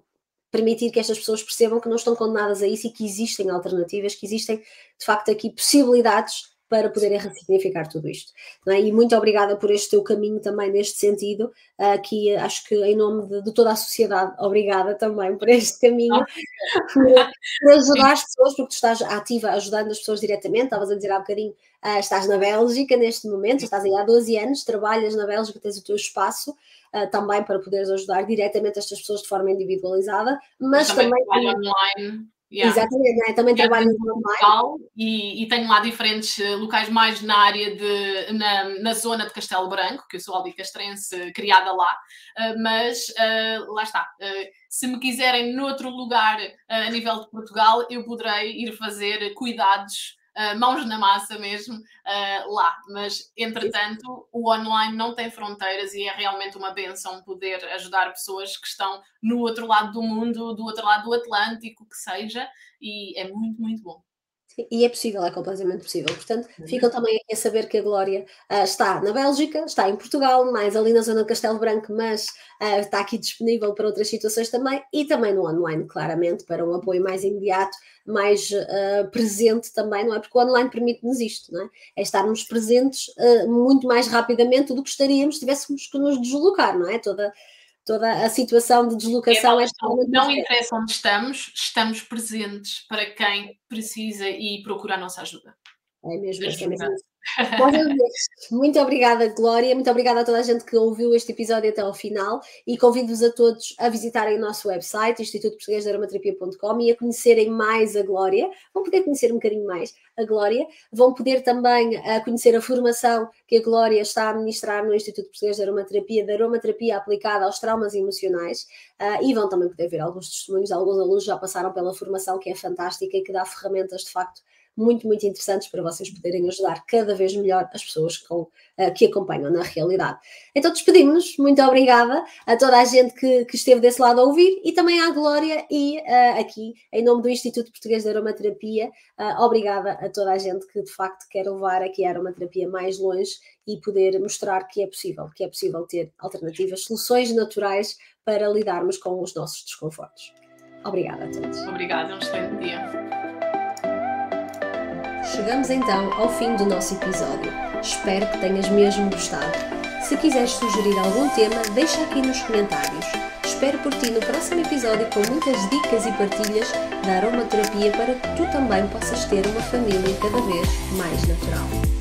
permitir que estas pessoas percebam que não estão condenadas a isso, e que existem alternativas, que existem de facto aqui possibilidades para poderem ressignificar tudo isto, não é? E muito obrigada por este teu caminho também neste sentido, que acho que em nome de toda a sociedade, obrigada também por este caminho, por ajudar as pessoas, porque tu estás ativa ajudando as pessoas diretamente. Estavas a dizer há bocadinho, estás na Bélgica neste momento, estás aí há 12 anos, trabalhas na Bélgica, tens o teu espaço também para poderes ajudar diretamente estas pessoas de forma individualizada, mas também
trabalho online. Yeah.
Exatamente, né? Também trabalho
online e tenho lá diferentes locais, mais na área na zona de Castelo Branco, que eu sou albicastrense, criada lá, mas lá está. Se me quiserem noutro lugar a nível de Portugal, eu poderei ir fazer cuidados, mãos na massa mesmo, lá. Mas, entretanto, o online não tem fronteiras, e é realmente uma bênção poder ajudar pessoas que estão no outro lado do mundo, do outro lado do Atlântico, que seja, e é muito, muito bom.
E é possível, é completamente possível. Portanto, ficam também aqui a saber que a Glória está na Bélgica, está em Portugal, mais ali na zona de Castelo Branco, mas está aqui disponível para outras situações também e também no online, claramente, para um apoio mais imediato, mais presente também, não é? Porque o online permite-nos isto, não é? É estarmos presentes muito mais rapidamente do que estaríamos se tivéssemos que nos deslocar, não é? Toda a situação de deslocação é totalmente
não
diferente.
interessa onde estamos, estamos presentes para quem precisa e procura a nossa ajuda.
É mesmo isso, é mesmo
Ajuda.
isso. Mais uma vez, muito obrigada, Glória, muito obrigada a toda a gente que ouviu este episódio até ao final e convido-vos a todos a visitarem o nosso website, institutoportuguesdearomaterapia.com, e a conhecerem mais a Glória, vão poder conhecer um bocadinho mais a Glória, vão poder também conhecer a formação que a Glória está a ministrar no Instituto Português de Aromaterapia aplicada aos traumas emocionais, e vão também poder ver alguns testemunhos, alguns alunos já passaram pela formação, que é fantástica e que dá ferramentas de facto muito, muito interessantes para vocês poderem ajudar cada vez melhor as pessoas que acompanham na realidade. Então despedimos-nos, muito obrigada a toda a gente que esteve desse lado a ouvir e também à Glória e aqui, em nome do Instituto Português de Aromaterapia, obrigada a toda a gente que de facto quer levar aqui a aromaterapia mais longe e poder mostrar que é possível ter alternativas, soluções naturais para lidarmos com os nossos desconfortos. Obrigada a todos.
Obrigada, um excelente dia.
Chegamos então ao fim do nosso episódio. Espero que tenhas mesmo gostado. Se quiseres sugerir algum tema, deixa aqui nos comentários. Espero por ti no próximo episódio com muitas dicas e partilhas da aromaterapia para que tu também possas ter uma família cada vez mais natural.